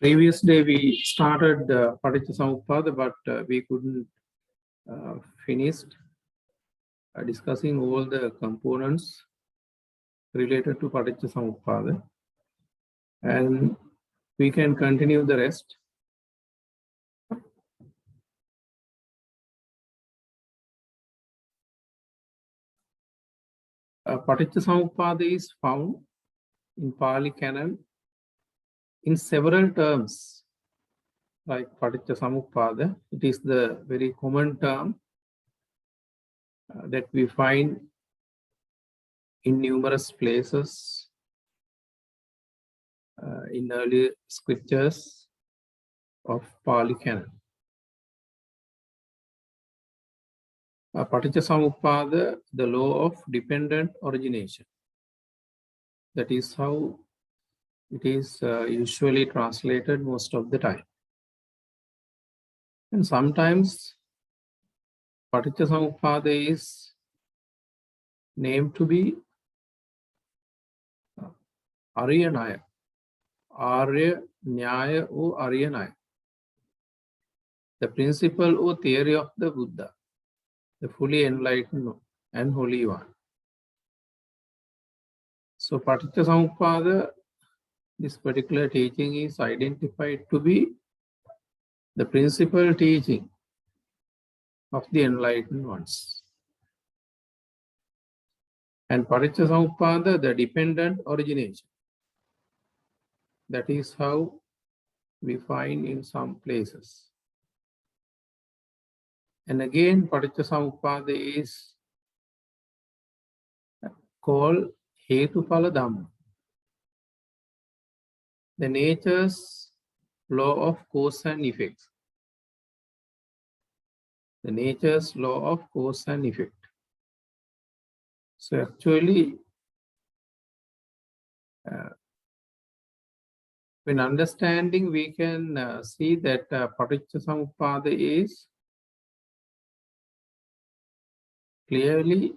Previous day we started Paticcasamuppada, but we couldn't finish discussing all the components related to Paticcasamuppada, and we can continue the rest. Paticcasamuppada is found in Pali Canon in several terms, like Paticcasamuppada. It is the very common term that we find in numerous places in early scriptures of Pali Canon. Paticcasamuppada, the law of dependent origination. That is how it is usually translated most of the time. And sometimes Paticcasamuppada is named to be Ariyanaya, Arya Nyaya or Ariyanaya, the principle or theory of the Buddha, the fully enlightened and holy one. So Paticcasamuppada, this particular teaching is identified to be the principal teaching of the enlightened ones. And Paticcasamuppada, the dependent origination. That is how we find in some places. And again, Paticcasamuppada is called Hetupala Dhamma, the nature's law of cause and effect. The nature's law of cause and effect. So actually, when understanding, we can see that Paticcasamuppada is clearly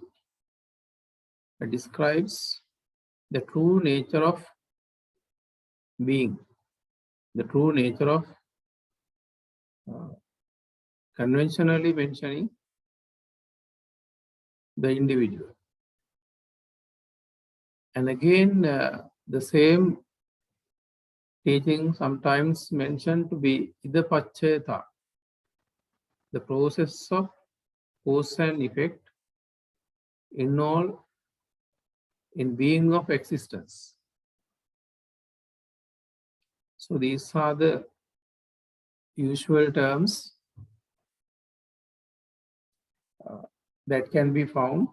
describes the true nature of being, the true nature of conventionally mentioning the individual. And again, the same teaching sometimes mentioned to be idapaccheta, the process of cause and effect in all, in being of existence. So these are the usual terms that can be found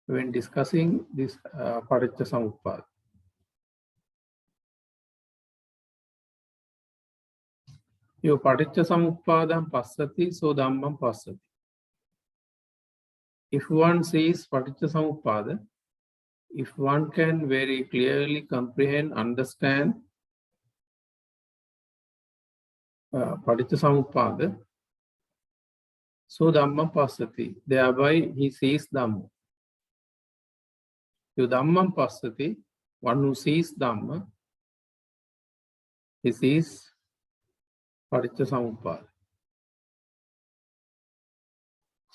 when discussing this Paticcasamuppada. Yo Paticcasamuppadam passati, so dhammam passati. If one sees Paticcasamuppada, if one can very clearly comprehend, understand Paticcasamuppada, so dhammam passati, thereby he sees Dhamma. Yo dhammam passati, one who sees Dhamma, he sees Paticcasamuppada.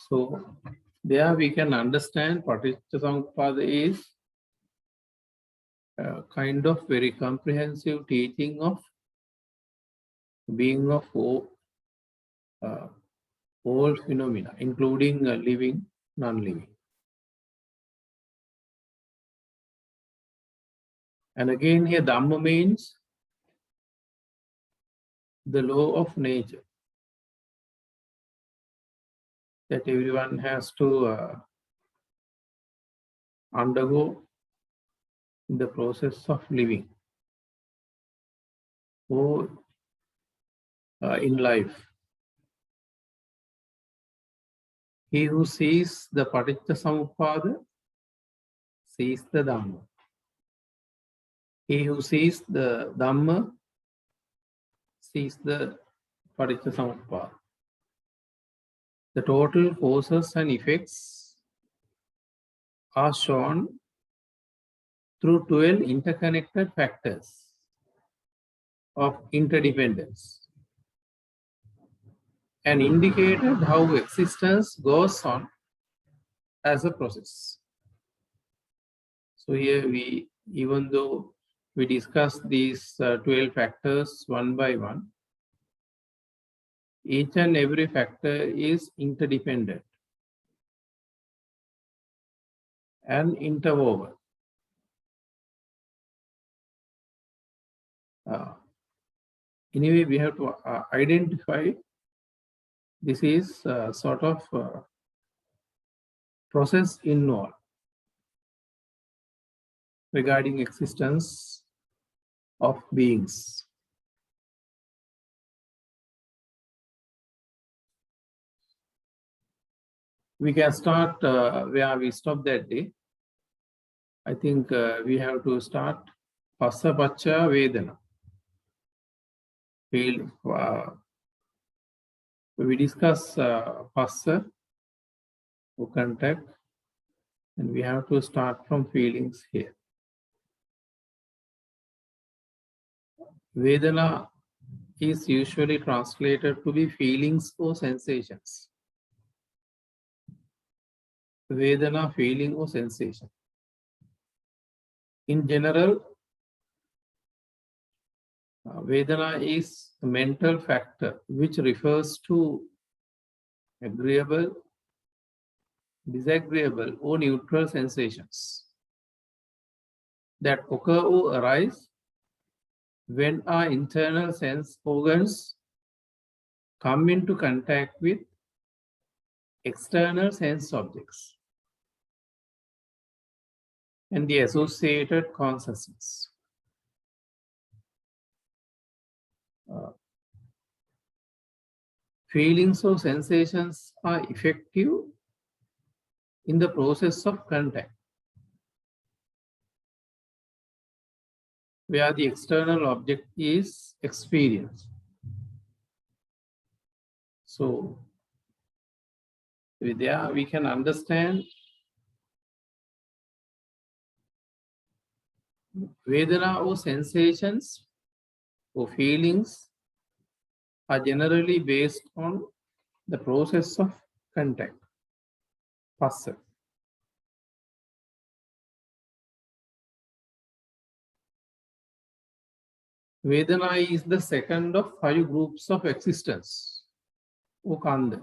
So there we can understand Paticcasamuppada is a kind of very comprehensive teaching of being of all phenomena, including living, non-living. And again here Dhamma means the law of nature, that everyone has to undergo in the process of living or in life. He who sees the Paticcasamuppada sees the Dhamma. He who sees the Dhamma sees the Paticcasamuppada. The total causes and effects are shown through 12 interconnected factors of interdependence and indicated how existence goes on as a process. So here we, even though we discuss these 12 factors one by one, each and every factor is interdependent and interwoven. Anyway, we have to identify this is sort of process involved regarding existence of beings. We can start where we stopped that day. I think we have to start Phassa Pacca Vedana. We discuss Phassa or contact, and we have to start from feelings here. Vedana is usually translated to be feelings or sensations. Vedana, feeling or sensation. In general, Vedana is a mental factor which refers to agreeable, disagreeable or neutral sensations that occur or arise when our internal sense organs come into contact with external sense objects and the associated consciousness. Feelings or sensations are effective in the process of contact, where the external object is experienced. So, there we can understand Vedana or sensations or feelings are generally based on the process of contact, Phassa. Vedana is the second of 5 groups of existence, or Kanda.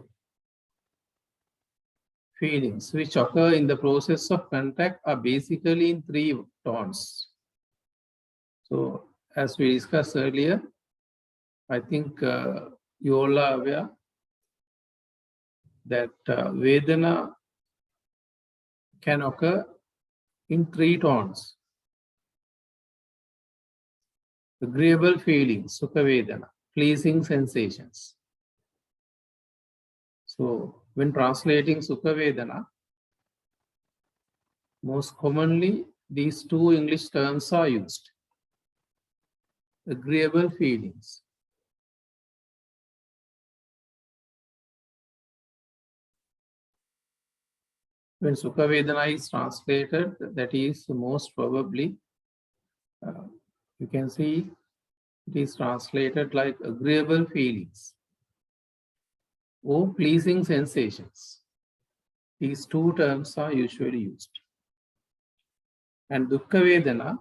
Feelings which occur in the process of contact are basically in 3 tones. So, as we discussed earlier, I think you all are aware that Vedana can occur in 3 tones. Agreeable feelings, Sukha Vedana, pleasing sensations. So, when translating Sukha Vedana, most commonly these 2 English terms are used. Agreeable feelings. When Sukha Vedana is translated, that is most probably, you can see it is translated like agreeable feelings or pleasing sensations. These 2 terms are usually used. And Dukkha Vedana,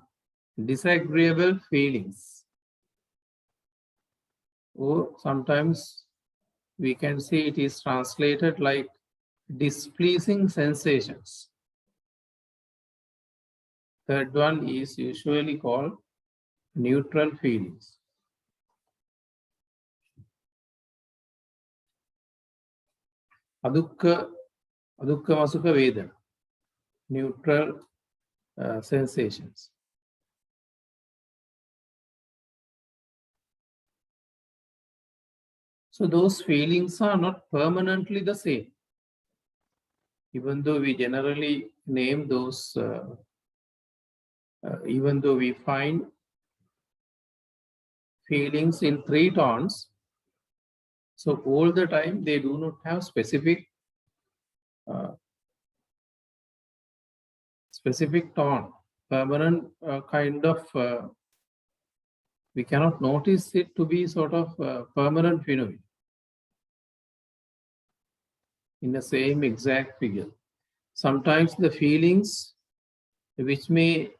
disagreeable feelings. Or sometimes we can see it is translated like displeasing sensations. Third one is usually called neutral feelings. Adukka Masukha Vedana, neutral sensations. So those feelings are not permanently the same. Even though we generally name those, even though we find feelings in 3 tones, so all the time they do not have specific tone, permanent we cannot notice it to be sort of permanent phenomenon in the same exact figure. Sometimes the feelings which may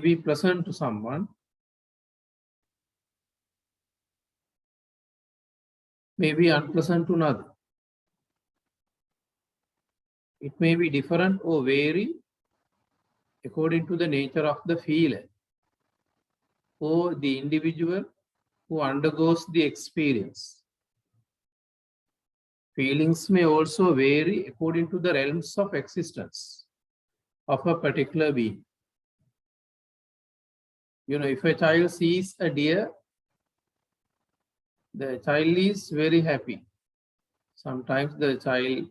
be pleasant to someone may be unpleasant to another. It may be different or vary according to the nature of the feeler or the individual who undergoes the experience. Feelings may also vary according to the realms of existence of a particular being. If a child sees a deer, the child is very happy. Sometimes the child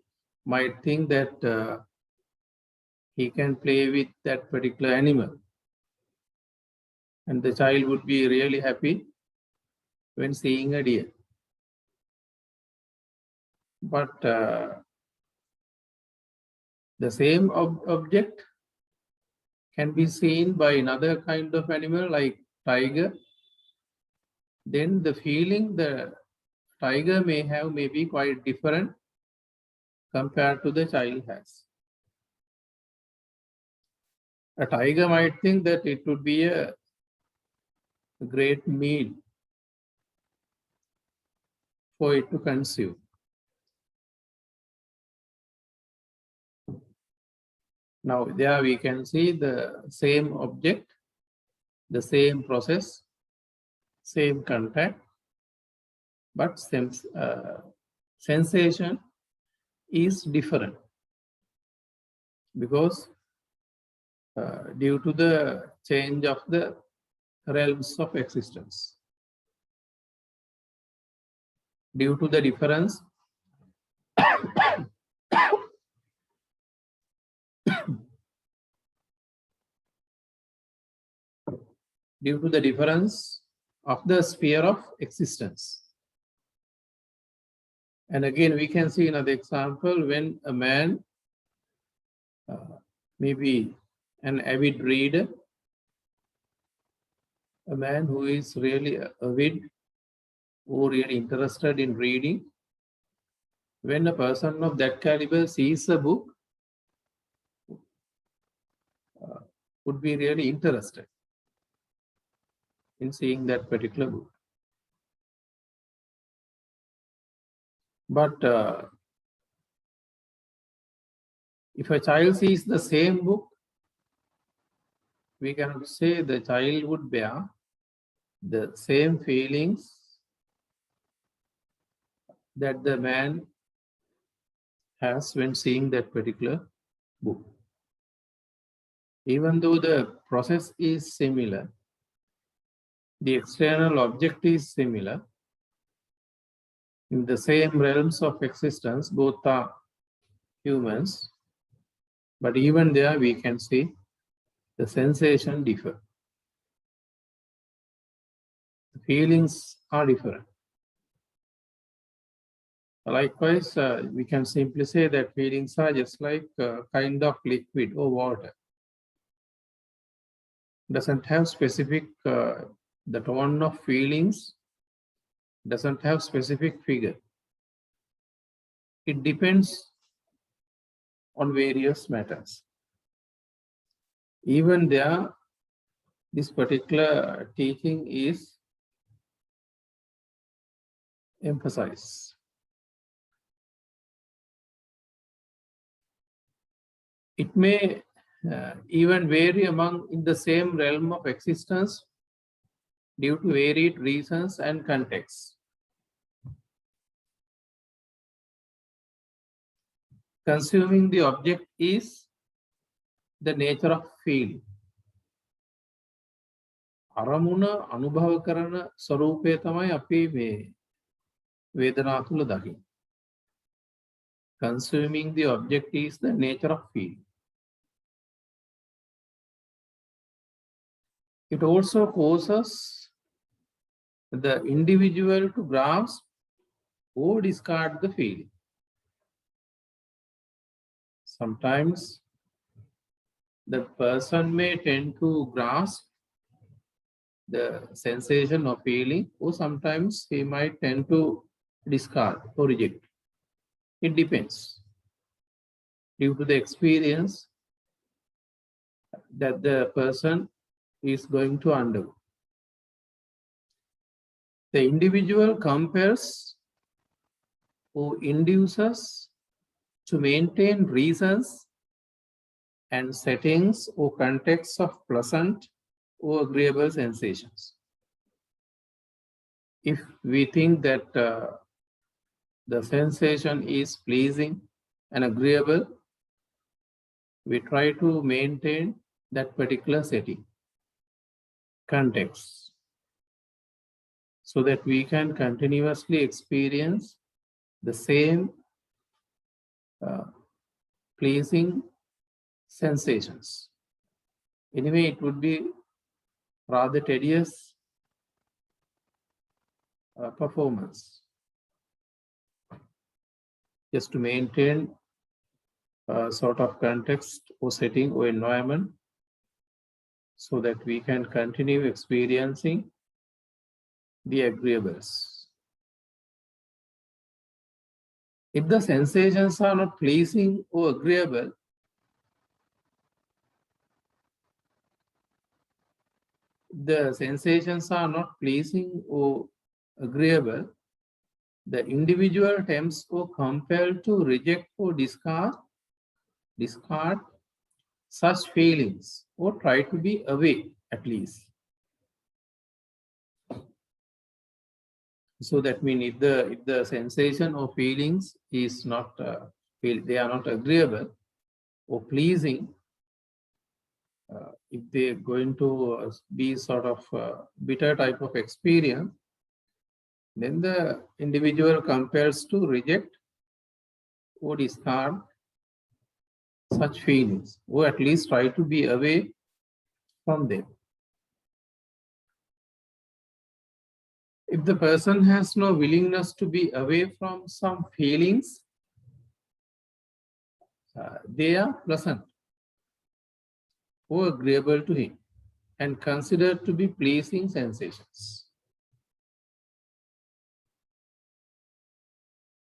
might think that he can play with that particular animal. And the child would be really happy when seeing a deer. But the same object can be seen by another kind of animal like tiger. Then the feeling the tiger may have may be quite different compared to the child has. A tiger might think that it would be a great meal for it to consume. Now there we can see the same object, the same process, same contact, but sensation is different because due to the change of the realms of existence, due to the difference of the sphere of existence. And again, we can see another example when a man, maybe an avid reader, a man who is really avid or really interested in reading, when a person of that caliber sees a book, would be really interested in seeing that particular book. But if a child sees the same book, we cannot say the child would bear the same feelings that the man has when seeing that particular book. Even though the process is similar, the external object is similar, in the same realms of existence, both are humans, but even there we can see the sensation differ. The feelings are different. Likewise, we can simply say that feelings are just like a kind of liquid or water. Doesn't have specific, the tone of feelings doesn't have specific figure. It depends on various matters. Even there, this particular teaching is emphasized. It may even vary in the same realm of existence due to varied reasons and contexts. Consuming the object is the nature of feeling. අරමුණ අනුභව කරන ස්වરૂපය තමයි අපි මේ වේදනාව තුළ දකින්නේ. Consuming the object is the nature of feeling. It also causes the individual to grasp or discard the feeling. Sometimes the person may tend to grasp the sensation or feeling, or sometimes he might tend to discard or reject. It depends due to the experience that the person is going to undergo. The individual compels or induces to maintain reasons and settings or contexts of pleasant or agreeable sensations. If we think that the sensation is pleasing and agreeable, we try to maintain that particular setting, context, so that we can continuously experience the same pleasing sensations. Anyway, it would be rather tedious performance just to maintain a sort of context or setting or environment so that we can continue experiencing the agreeables. If the sensations are not pleasing or agreeable, the sensations are not pleasing or agreeable, the individual tempts or compelled to reject or discard such feelings or try to be away at least. So that means if the sensation or feelings is not they are not agreeable or pleasing, if they're going to be sort of bitter type of experience, then the individual compels to reject or discard such feelings, or at least try to be away from them. If the person has no willingness to be away from some feelings, they are pleasant or agreeable to him and considered to be pleasing sensations.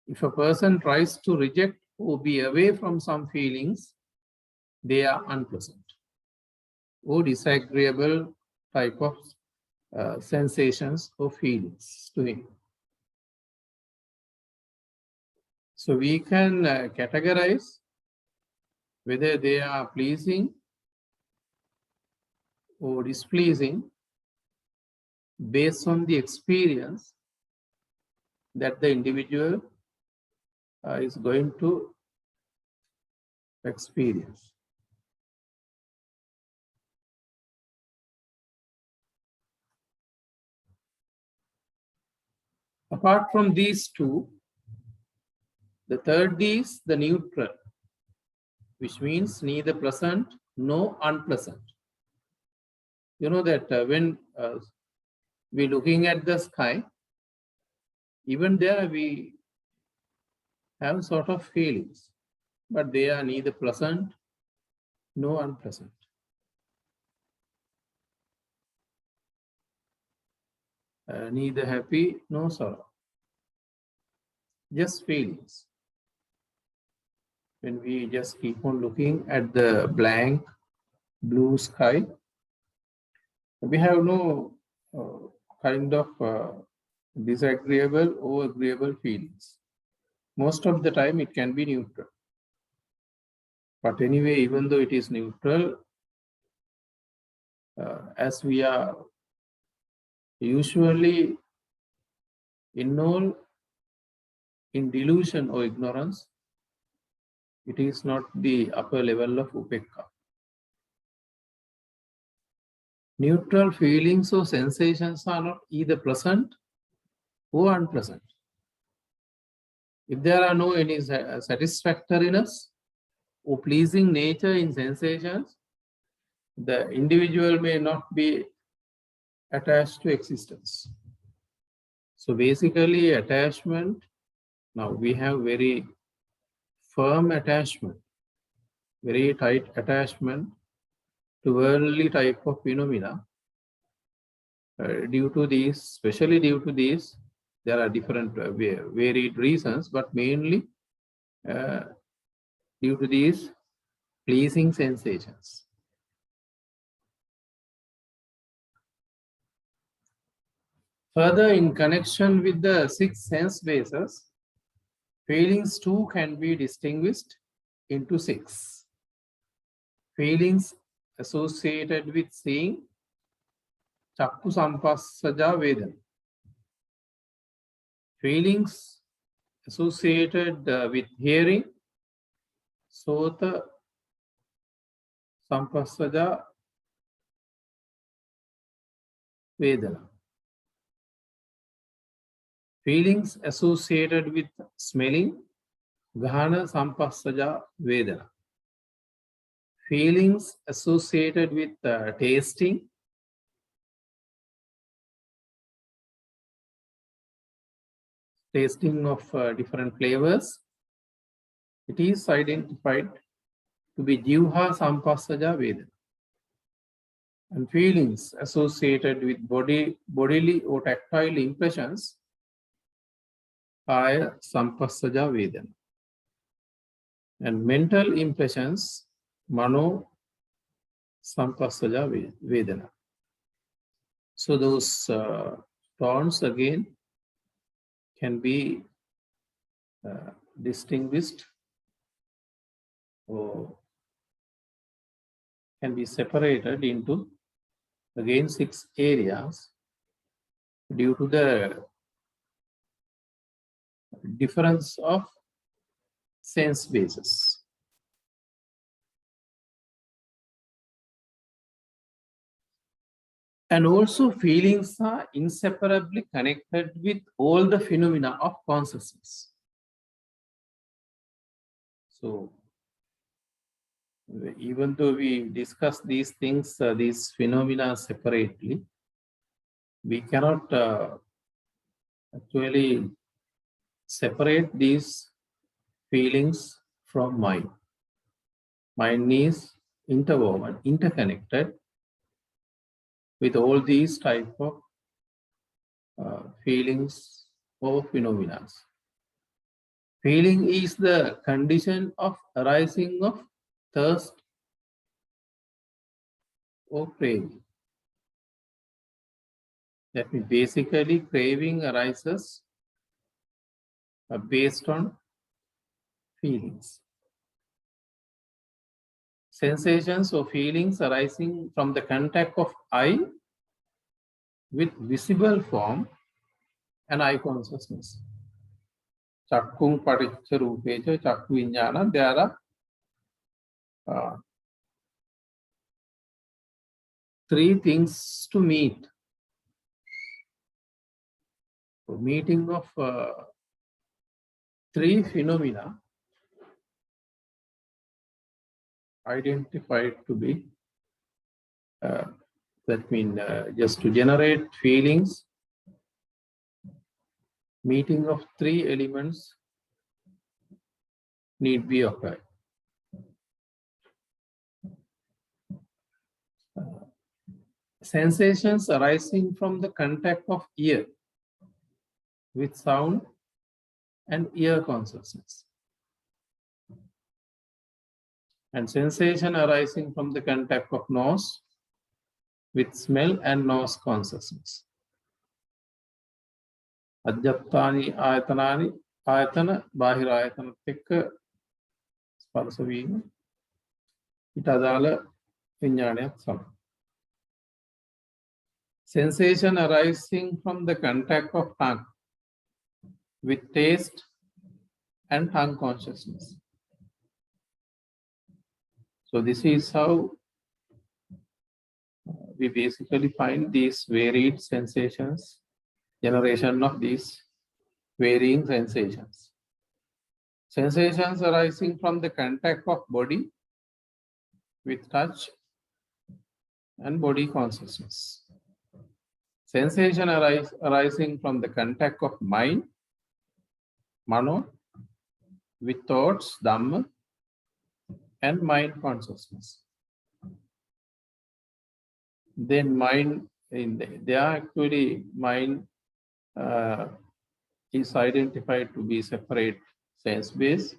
If a person tries to reject or be away from some feelings, they are unpleasant or disagreeable type of sensations or feelings to him. So we can categorize whether they are pleasing or displeasing based on the experience that the individual is going to experience. Apart from these two, the third is the neutral, which means neither pleasant nor unpleasant. You know that when we're looking at the sky, even there we have sort of feelings, but they are neither pleasant nor unpleasant. Neither happy nor sorrow. Just feelings. When we just keep on looking at the blank blue sky, we have no kind of disagreeable or agreeable feelings. Most of the time it can be neutral. But anyway, even though it is neutral, as we are usually involved in delusion or ignorance, it is not the upper level of upekka. Neutral feelings or sensations are not either pleasant or unpleasant. If there are no any satisfactoriness or pleasing nature in sensations, the individual may not be attached to existence. So basically attachment, now we have very firm attachment, very tight attachment to worldly type of phenomena. Due to these, especially due to these, there are different varied reasons, but mainly due to these pleasing sensations. Further, in connection with the 6 sense bases, feelings too can be distinguished into 6. Feelings associated with seeing, chakku sampassaja vedana. Feelings associated with hearing, sota sampassaja vedana. Feelings associated with smelling, ghana sampassaja vedana. Feelings associated with tasting, of different flavors, it is identified to be jivha sampassaja vedana. And feelings associated with bodily or tactile impressions, kaya sampassaja vedana. And mental impressions, mano sampassaja vedana. So those tones again can be distinguished or can be separated into again 6 areas due to the difference of sense bases. And also feelings are inseparably connected with all the phenomena of consciousness. So even though we discuss these things, these phenomena separately, we cannot actually separate these feelings from mind. Mind is interwoven, interconnected with all these type of feelings or phenomena. Feeling is the condition of arising of thirst or craving. That means basically craving arises based on feelings. Sensations or feelings arising from the contact of eye with visible form and eye consciousness. Chakkum paticcasamupada, chakku viññāna, there are 3 things to meet. So meeting of 3 phenomena identified to be, that means just to generate feelings, meeting of 3 elements need be occurred. Sensations arising from the contact of ear with sound and ear consciousness. And sensation arising from the contact of nose with smell and nose consciousness. Ajjaptani ayatanani, ayatana bahira ayatana tekka sparsa veema ita adala viññānayath sama. Sensation arising from the contact of tongue with taste and tongue consciousness. So this is how we basically find these varied sensations, generation of these varying sensations. Sensations arising from the contact of body with touch and body consciousness. Sensation arising from the contact of mind, mano, with thoughts, dhamma, and mind consciousness. Then mind, they are actually mind is identified to be separate sense base,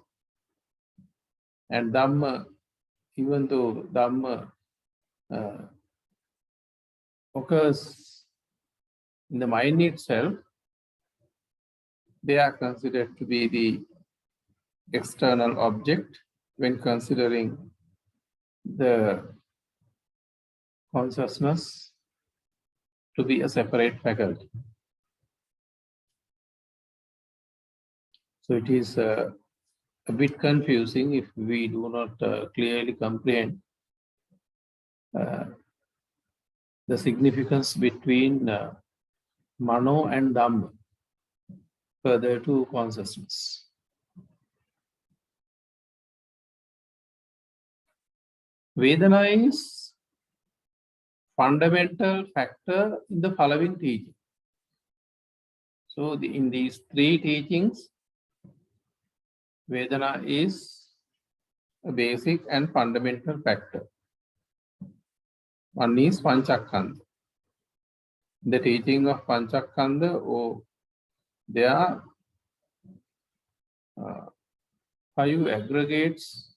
and Dhamma, even though Dhamma occurs in the mind itself, they are considered to be the external object when considering the consciousness to be a separate faculty. So it is a bit confusing if we do not clearly comprehend the significance between Mano and Dhamma further to consciousness. Vedana is fundamental factor in the following teaching. So in these three teachings, Vedana is a basic and fundamental factor. One is Panchakkhandha. The teaching of Panchakkhandha, there are 5 aggregates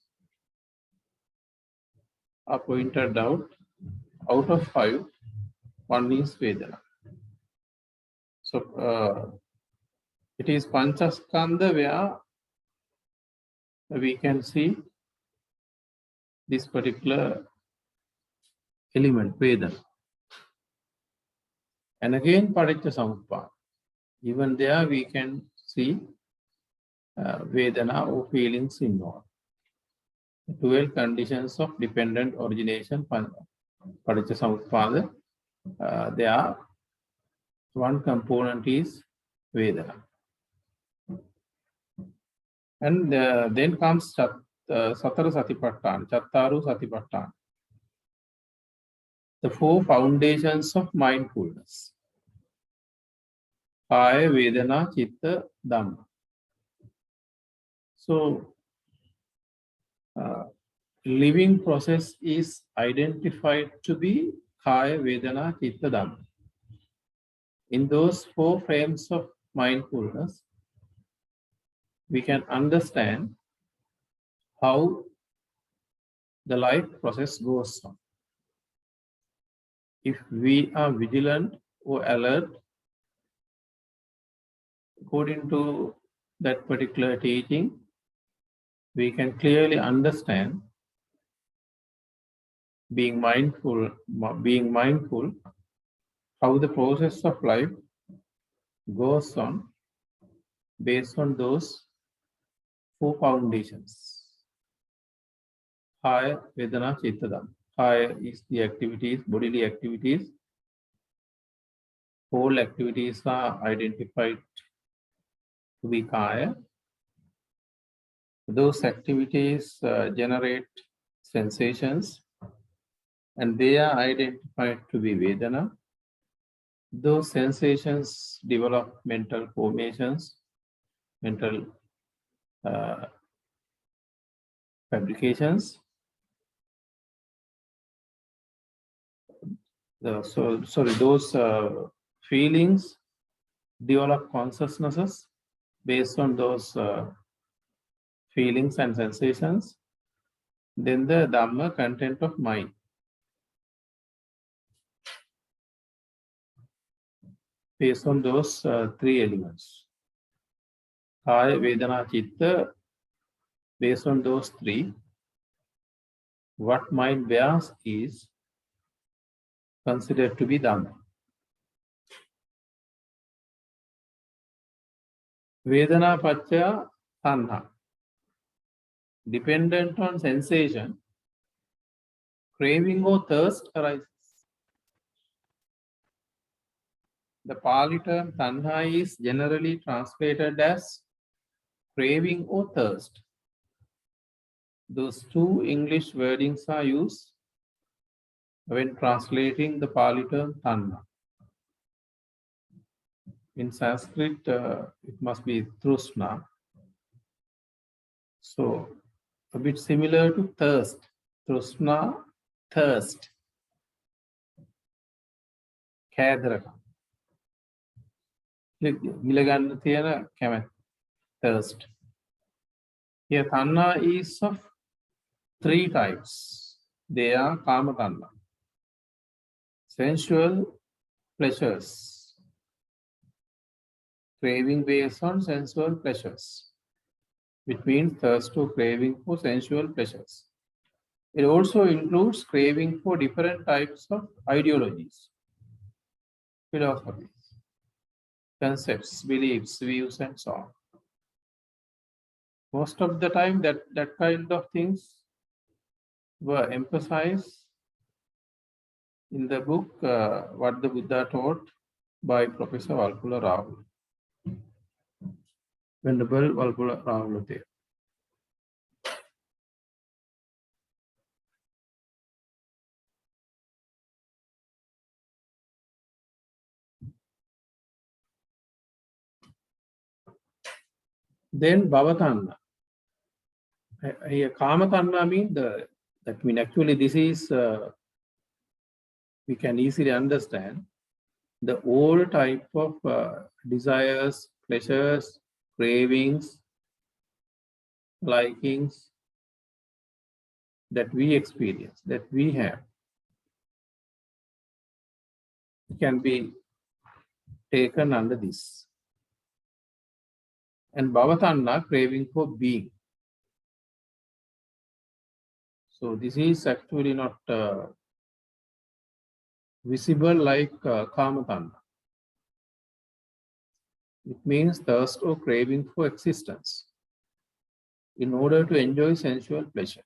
are pointed out. Out of 5, one is Vedana. So it is Panchaskandha where we can see this particular element, Vedana. And again, Paticcasamuppada. Even there we can see Vedana or feelings involved. 12 conditions of dependent origination, Paticcasamuppada. There are one component is Vedana. And then comes Satara Satipatthana, Chattaru Satipatthana. The 4 foundations of mindfulness. Kaya, Vedana, Chitta, Dhamma. So, living process is identified to be Kaya, Vedana, Chitta, Dhamma. In those 4 frames of mindfulness, we can understand how the life process goes on. If we are vigilant or alert, according to that particular teaching, we can clearly understand being mindful, how the process of life goes on based on those 4 foundations. Kaya, Vedana, Chitta, Dhamma. Kaya is the activities, bodily activities. Whole activities are identified to be Kaya. Those activities generate sensations, and they are identified to be Vedana. Those sensations develop mental formations, mental fabrications. Those feelings develop consciousnesses based on those feelings and sensations. Then the Dhamma, content of mind. Based on those 3 elements. Kaya, Vedana, Chitta, based on those 3, what mind bears is considered to be Dhamma. Vedana Pacchaya Tanha. Dependent on sensation, craving or thirst arises. The Pali term tanha is generally translated as craving or thirst. Those 2 English wordings are used when translating the Pali term tanha. In Sanskrit, it must be trusna. So, a bit similar to thirst. Trusna, thirst. කෑදරකම්. ගිල ගන්න තියෙන කැමැත්ත. Thirst. Here tanha is of three types. They are kama tanha. Sensual pleasures. Craving based on sensual pleasures. Which means thirst or craving for sensual pleasures. It also includes craving for different types of ideologies, philosophies, concepts, beliefs, views, and so on. Most of the time, that kind of things were emphasized in the book What the Buddha Taught by Professor Walpula Rahul. Venerable Walpula Rahul there. Then Bhavatanha. Here, Kama Tanha means that mean actually this is we can easily understand the old type of desires, pleasures, cravings, likings that we experience, that we have, can be taken under this. And Bhavatanha, craving for being. So this is actually not visible like Kama Tanha. It means thirst or craving for existence in order to enjoy sensual pleasure.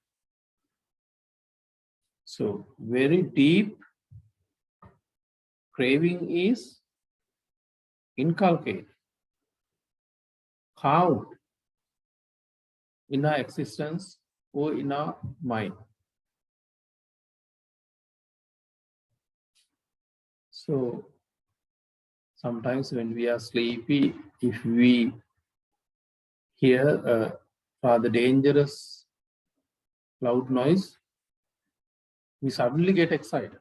So very deep craving is inculcated, carved in our existence or in our mind. So sometimes when we are sleepy, if we hear a rather dangerous loud noise, we suddenly get excited.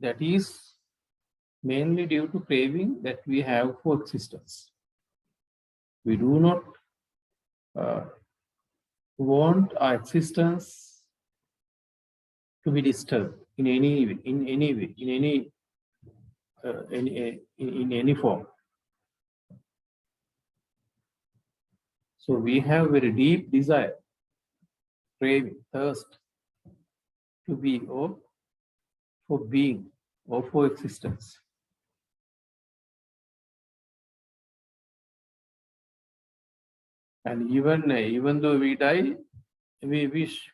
That is mainly due to craving that we have for existence. We do not want our existence to be disturbed in any way, in any form. So we have very deep desire, craving, thirst to be or for being or for existence. And even though we die, we wish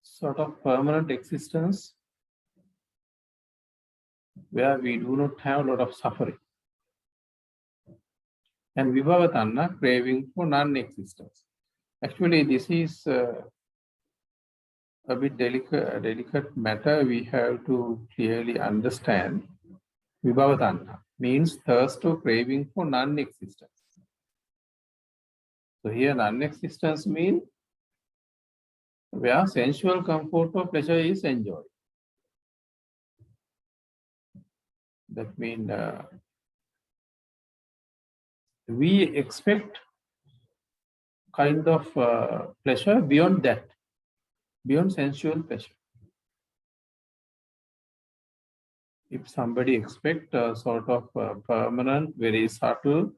sort of permanent existence where we do not have a lot of suffering. And Vibhavatanha, craving for non-existence. Actually, this is a bit delicate matter. We have to clearly understand. Vibhavatanha means thirst or craving for non-existence. So here non-existence means where sensual comfort or pleasure is enjoyed. That means we expect kind of pleasure beyond that, beyond sensual pleasure. If somebody expects a sort of permanent, very subtle,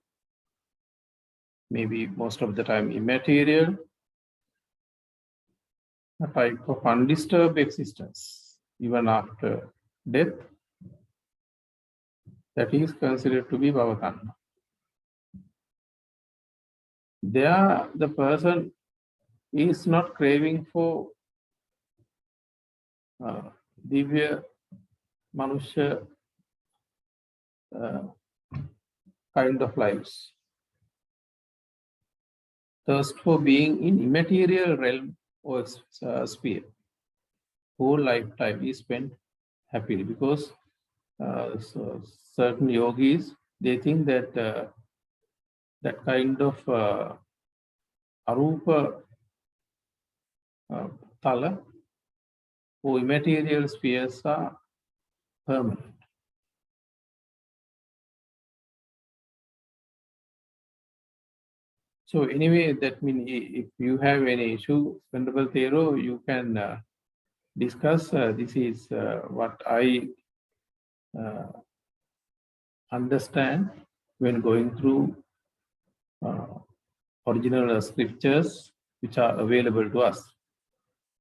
maybe most of the time immaterial, a type of undisturbed existence, even after death, that is considered to be Bhavatanha. There, the person is not craving for divya, manusya kind of lives. Thirst for being in immaterial realm or sphere. Whole lifetime is spent happily because so certain yogis, they think that that kind of arupa tala, or immaterial spheres are permanent. So anyway, that means if you have any issue, Venerable Thero, you can discuss. This is what I understand when going through original scriptures which are available to us.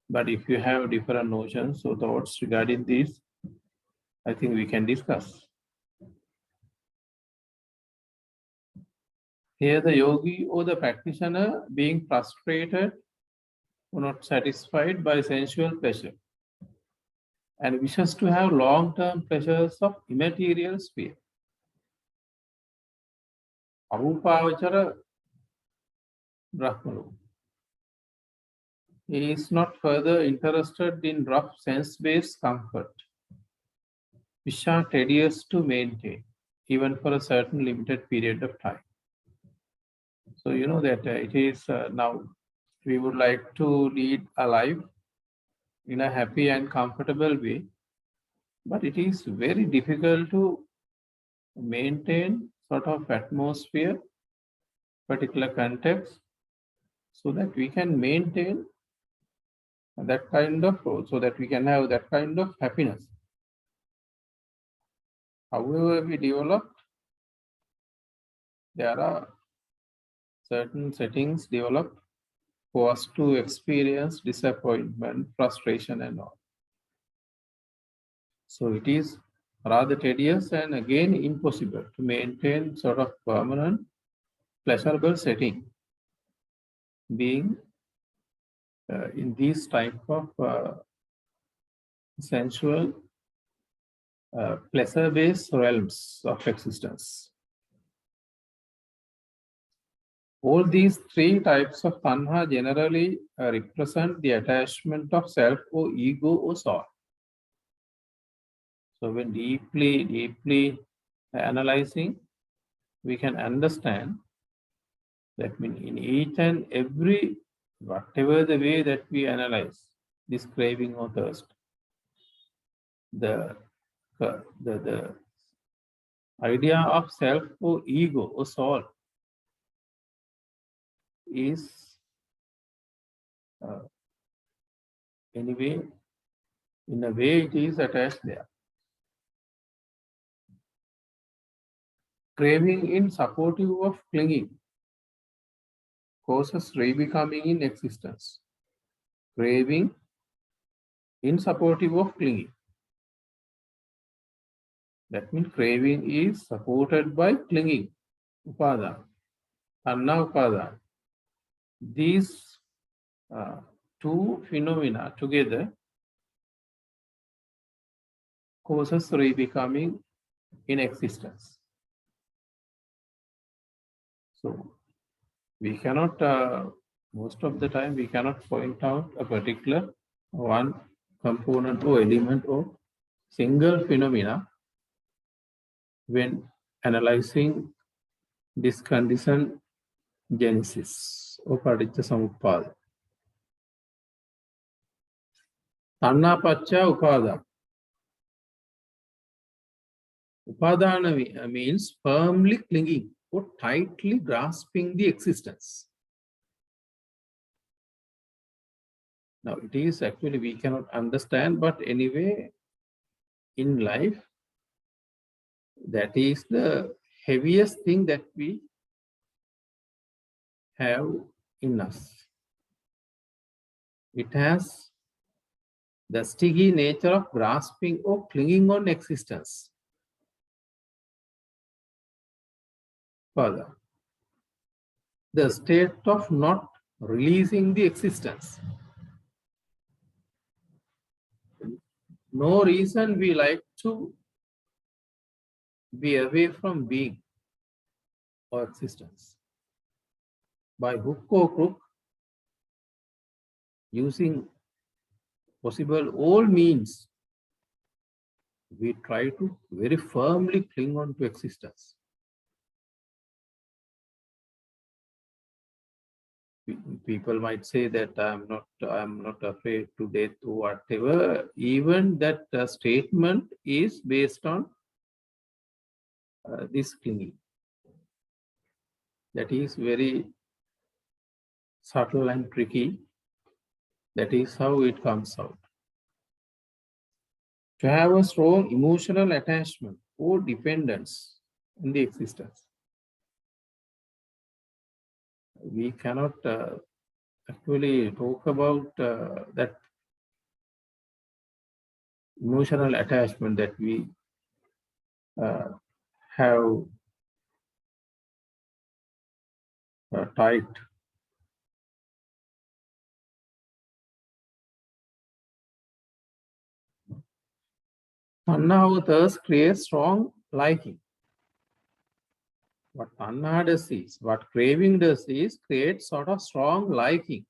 But if you have different notions or thoughts regarding this, I think we can discuss. Here the yogi or the practitioner being frustrated or not satisfied by sensual pleasure and wishes to have long-term pleasures of immaterial sphere. Arupavachara Brahmalo. He is not further interested in rough sense-based comfort, which are tedious to maintain, even for a certain limited period of time. So you know that it is now we would like to lead a life in a happy and comfortable way, but it is very difficult to maintain sort of atmosphere, particular context, so that we can maintain that kind of, so that we can have that kind of happiness. However we develop, there are certain settings developed for us to experience disappointment, frustration and all. So it is rather tedious and again impossible to maintain sort of permanent pleasurable setting being in these type of sensual pleasure-based realms of existence. All these three types of tanha generally represent the attachment of self or ego or soul. So when deeply analyzing, we can understand that in each and every, whatever the way that we analyze this craving or thirst, the idea of self or ego or soul is anyway, in a way it is attached there. Craving in supportive of clinging causes re-becoming in existence. Craving in supportive of clinging. That means craving is supported by clinging, upada, tanna upada. These two phenomena together causes re-becoming in existence. So we cannot, most of the time, we cannot point out a particular one component or element or single phenomena when analyzing this condition genesis or Paticcasamuppada. Tanna pacca upada. Upadana means firmly clinging or tightly grasping the existence. Now it is actually we cannot understand, but anyway, in life, that is the heaviest thing that we have in us. It has the sticky nature of grasping or clinging on existence. Further, the state of not releasing the existence. No reason we like to be away from being or existence. By hook or crook, using possible all means, we try to very firmly cling on to existence. people might say that I'm not afraid to death or whatever. Even that statement is based on this clinging. That is very subtle and tricky. That is how it comes out. To have a strong emotional attachment or dependence in the existence. We cannot actually talk about that emotional attachment that we have tight. Tanha or thirst creates strong liking. What tanha does is, what craving does is, create sort of strong liking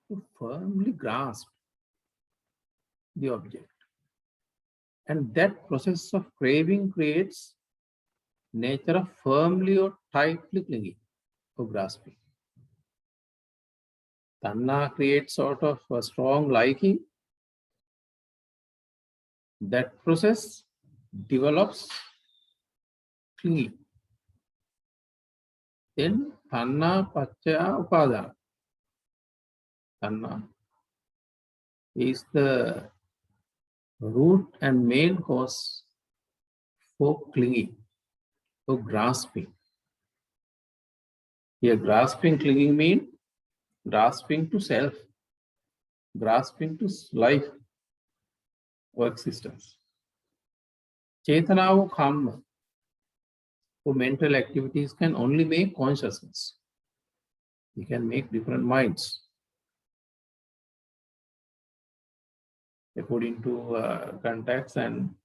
to firmly grasp the object. And that process of craving creates nature of firmly or tightly clinging or grasping. Tanha creates sort of a strong liking. That process develops clinging. Then tanha paccaya upadana. Tanha is the root and main cause for clinging, for grasping. Here, grasping, clinging mean grasping to self, grasping to life or existence. Chetana or karma or mental activities can only make consciousness. We can make different minds according to contacts and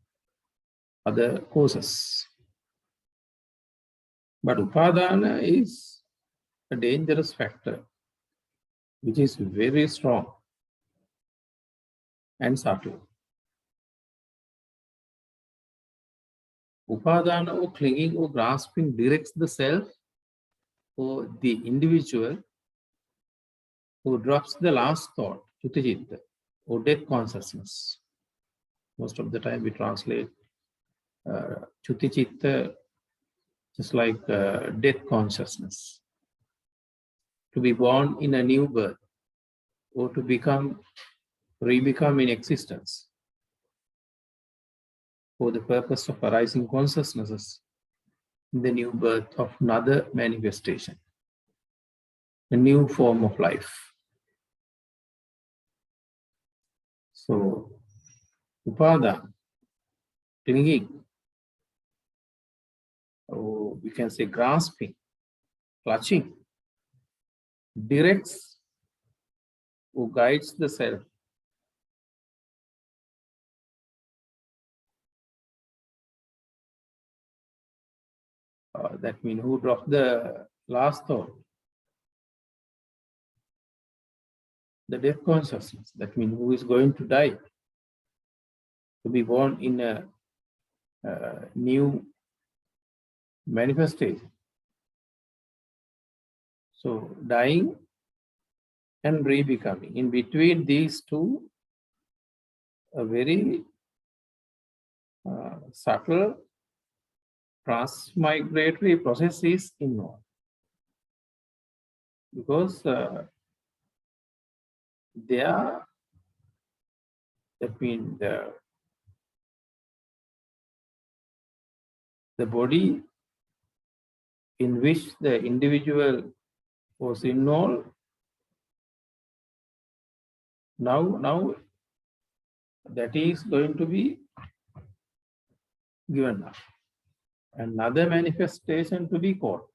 other causes. But upadana is a dangerous factor, which is very strong and subtle. Upadana or clinging or grasping directs the self or the individual who drops the last thought, chutichitta, or death consciousness. Most of the time we translate chutichitta just like death consciousness. To be born in a new birth or to re-become in existence for the purpose of arising consciousnesses in the new birth of another manifestation, a new form of life. So, upada, clinging, or we can say grasping, clutching, directs or guides the self. That means who dropped the last thought, the death consciousness. That means who is going to die, to be born in a new manifestation. So dying and re-becoming. In between these two, a very subtle transmigratory process is involved. Because that means the body in which the individual was involved, now that is going to be given up. Another manifestation to be caught.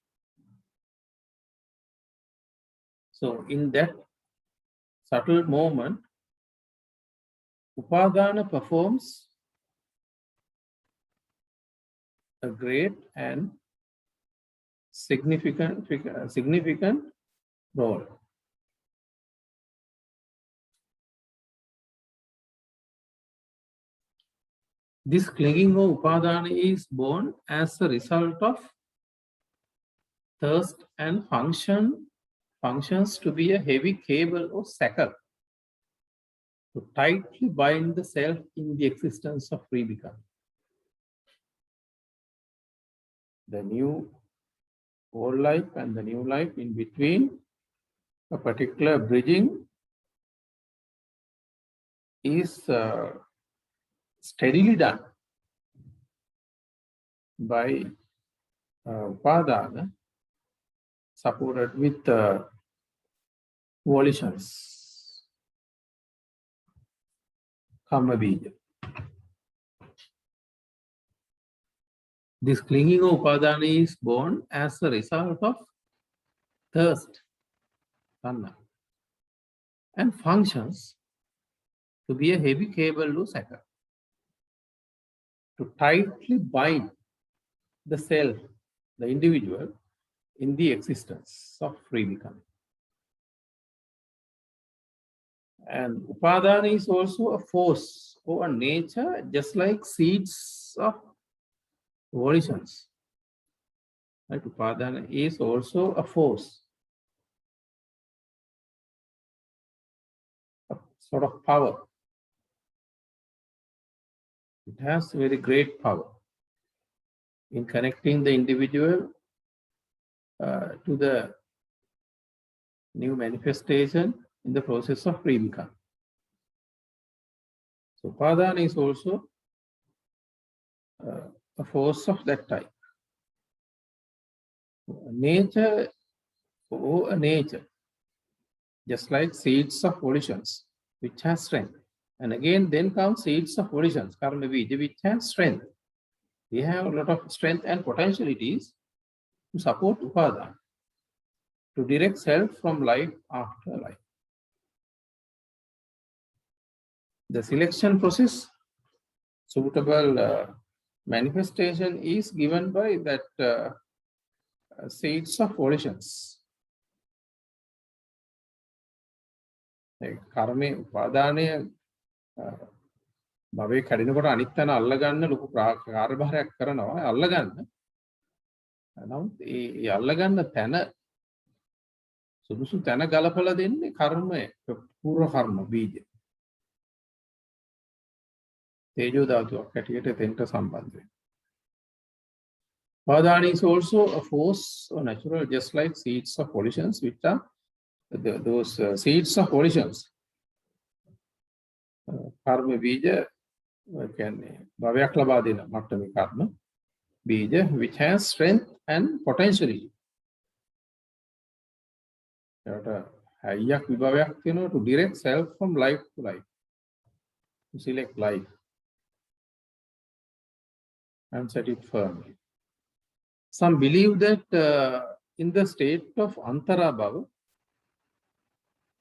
So in that subtle moment, upadana performs a great and significant role. This clinging of upadana is born as a result of thirst and function functions to be a heavy cable or shackle to tightly bind the self in the existence of free becoming. The new old life and the new life, in between, a particular bridging is steadily done by upadana, supported with volitions, karma bija. This clinging of upadana is born as a result of thirst, tanha, and functions to be a heavy cable or shackle to tightly bind the self, the individual, in the existence of free becoming. And upadana is also a force or a nature, just like seeds of volitions. Right? Upadana is also a force, a sort of power. It has very great power in connecting the individual to the new manifestation in the process of free becoming. So upadana is also a force of that type. Nature or a nature, just like seeds of volitions, which has strength. And again, then comes seeds of volitions, karma bija, which has strength. We have a lot of strength and potentialities to support upadana, to direct self from life after life. The selection process, suitable manifestation is given by that seeds of volitions. කර්මයේ උපාදානය භවයේ කඩිනකොට අනිත් තැන අල්ලගන්න ලොකු කාර්යභාරයක් කරනවා අල්ලගන්න. නමුත් ඒ අල්ලගන්න තැන සුදුසු තැන ගලපලා දෙන්නේ කර්මය, පූර්ව කර්ම බීජ. තේජෝ ධාතුවක් හැටියට තෙන්ට සම්බන්ධ වෙනවා. Upadana is also a force or natural, just like seeds of volitions, which are those seeds of volitions. Karma bija කියන්නේ භවයක් ලබා දෙන මට්ටමේ කර්ම බීජ, which has strength and potentiality. ඒකට හයියක් විභවයක් තියෙනවා to direct self from life to life, to select life and set it firmly. Some believe that in the state of antarabhava,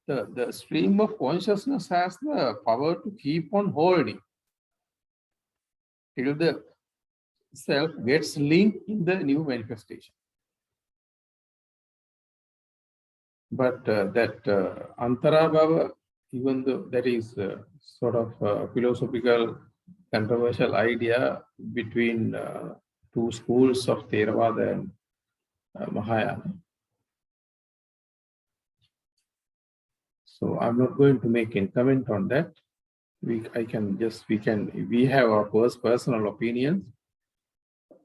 the stream of consciousness has the power to keep on holding till the self gets linked in the new manifestation. But that antarabhava, even though that is sort of a philosophical controversial idea between two schools of Theravada and Mahayana. So I'm not going to make any comment on that. We have our personal opinions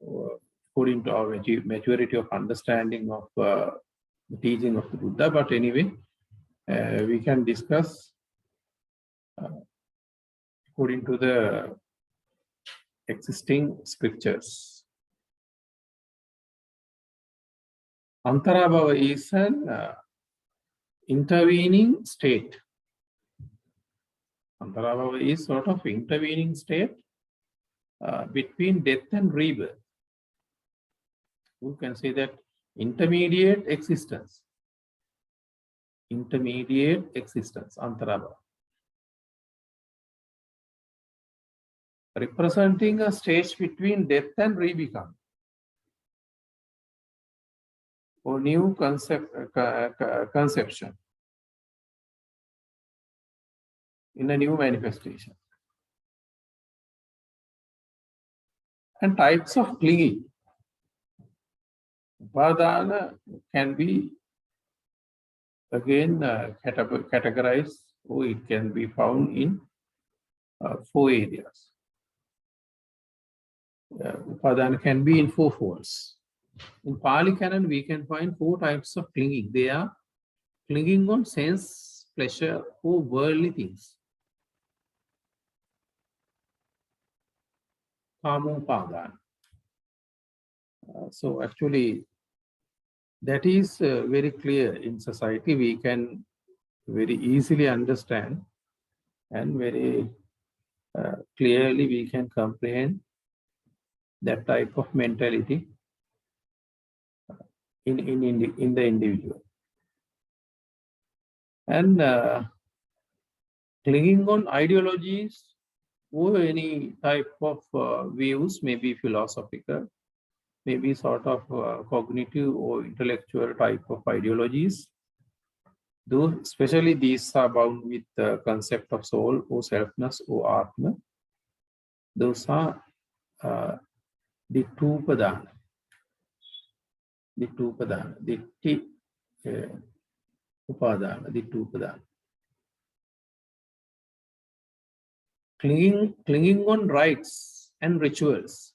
according to our maturity of understanding of the teaching of the Buddha. But anyway, we can discuss according to the existing scriptures. Antarabhava is an intervening state. Antarabhava is sort of intervening state between death and rebirth. You can say that intermediate existence. Intermediate existence, Antarabhava. Representing a stage between death and rebecoming, or new conception in a new manifestation. And types of clinging. Upadana can be again categorized, or it can be found in 4 areas. Upadana can be in 4 folds. In Pali Canon, we can find 4 types of clinging. They are clinging on sense, pleasure, or worldly things. Kamupadana. So actually, that is very clear in society. We can very easily understand, and very clearly we can comprehend that type of mentality in the individual. And clinging on ideologies or any type of views, maybe philosophical, maybe sort of cognitive or intellectual type of ideologies. Though especially these are bound with the concept of soul or selfness or atma. Those are the 2 upadana. The 2 upadana. The upadana, the 2 upadana. Clinging on rites and rituals.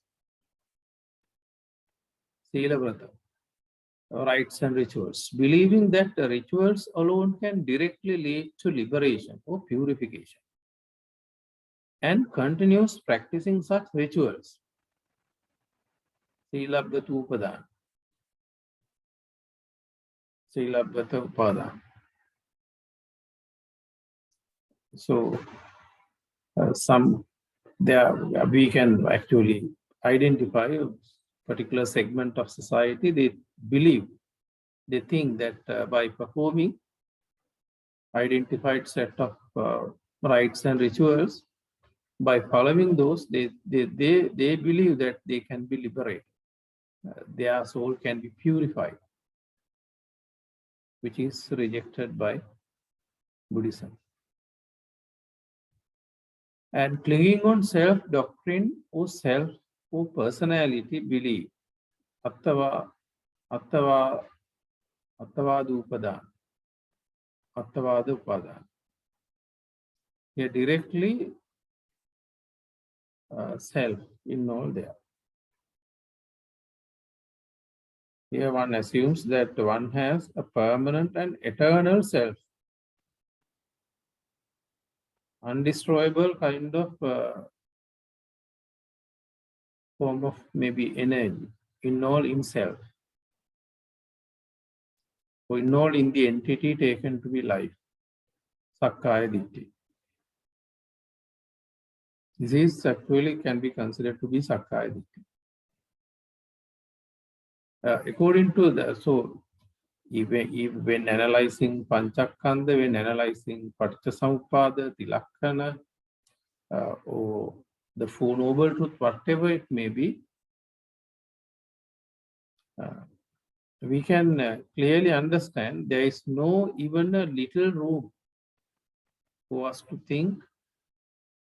Sila Vrata. Rites and rituals. Believing that the rituals alone can directly lead to liberation or purification. And continues practicing such rituals. Silabdhata Upadana. Silabdhata Upadana. So, we can actually identify a particular segment of society. They believe, they think that by performing identified set of rites and rituals, by following those, they believe that they can be liberated. Their soul can be purified, which is rejected by Buddhism. And clinging on self-doctrine or self or personality belief, Attavada Upadana. Here directly self in all there. Here one assumes that one has a permanent and eternal self, undestroyable kind of form of maybe energy, in all in self, or in all in the entity taken to be life, Sakkaya Ditthi. This is actually can be considered to be Sakkaya Ditthi. According to the, so even when analyzing Panchakkhandha, when analyzing Paticcasamuppada, Tilakkana, or the Four Noble Truths, whatever it may be, we can clearly understand there is no even a little room for us to think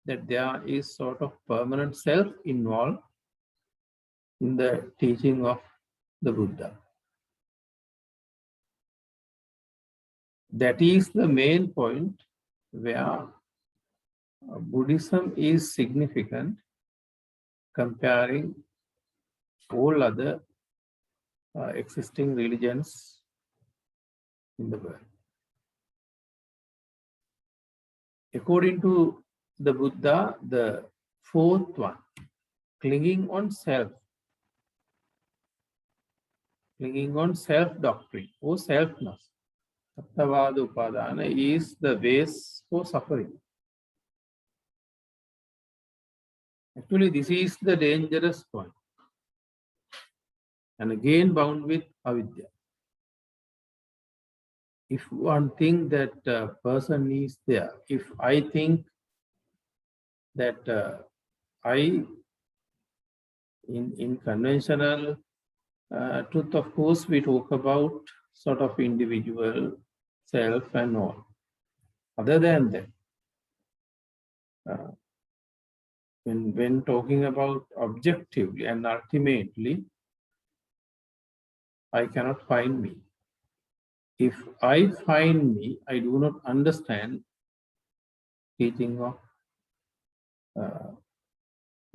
that there is sort of permanent self involved in the teaching of the Buddha. That is the main point where Buddhism is significant comparing all other existing religions in the world. According to the Buddha, the 4th one, clinging on self-doctrine or selfness, Attavada Upadana, is the base for suffering. Actually, this is the dangerous point. And again bound with avidya. If one thinks that a person is there, if I think that in conventional truth, of course, we talk about sort of individual self and all. Other than that, when talking about objectively and ultimately, I cannot find me. If I find me, I do not understand teaching of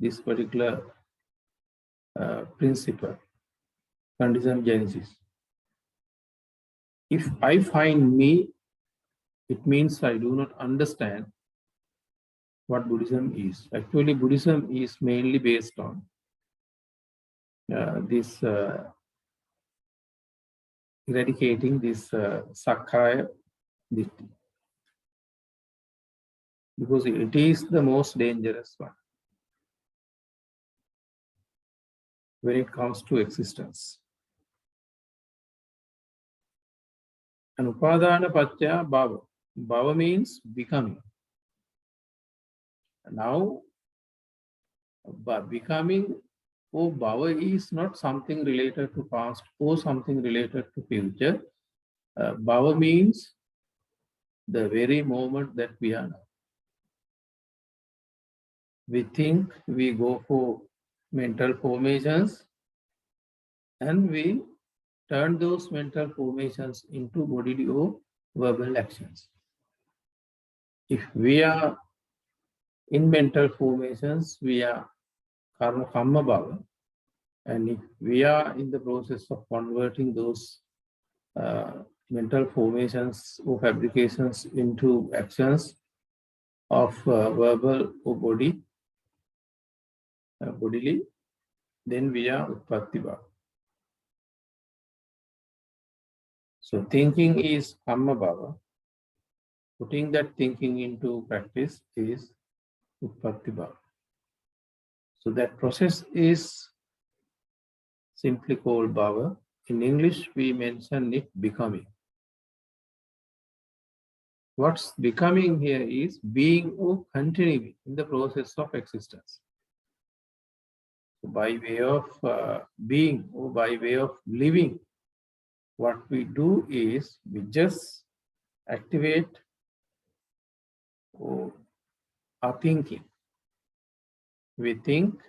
this particular principle, condition genesis. If I find me, it means I do not understand what Buddhism is. Actually, Buddhism is mainly based on this eradicating this Sakkaya Ditthi, because it is the most dangerous one when it comes to existence. And Upadana Paccaya Bhava. Bhava means becoming. Now, becoming or Bhava is not something related to past or something related to future. Bhava means the very moment that we are now. We think, we go for mental formations, and we turn those mental formations into bodily or verbal actions. If we are in mental formations, we are karma bhava, and if we are in the process of converting those mental formations or fabrications into actions of verbal or bodily, then we are utpatti bhava. So thinking is karma bhava. Putting that thinking into practice is utpatti bhava. So that process is simply called bhava. In English, we mention it becoming. What's becoming here is being or continuing in the process of existence. So by way of being or by way of living, what we do is we just activate our thinking. We think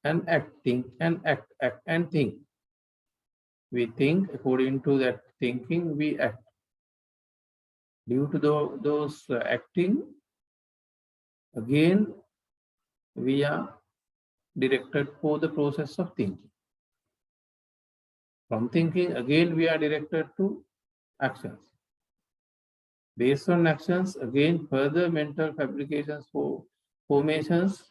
and act, think and act, act and think. We think, according to that thinking, we act. Due to those acting, again, we are directed for the process of thinking. From thinking, again, we are directed to actions. Based on actions, again, further mental fabrications for formations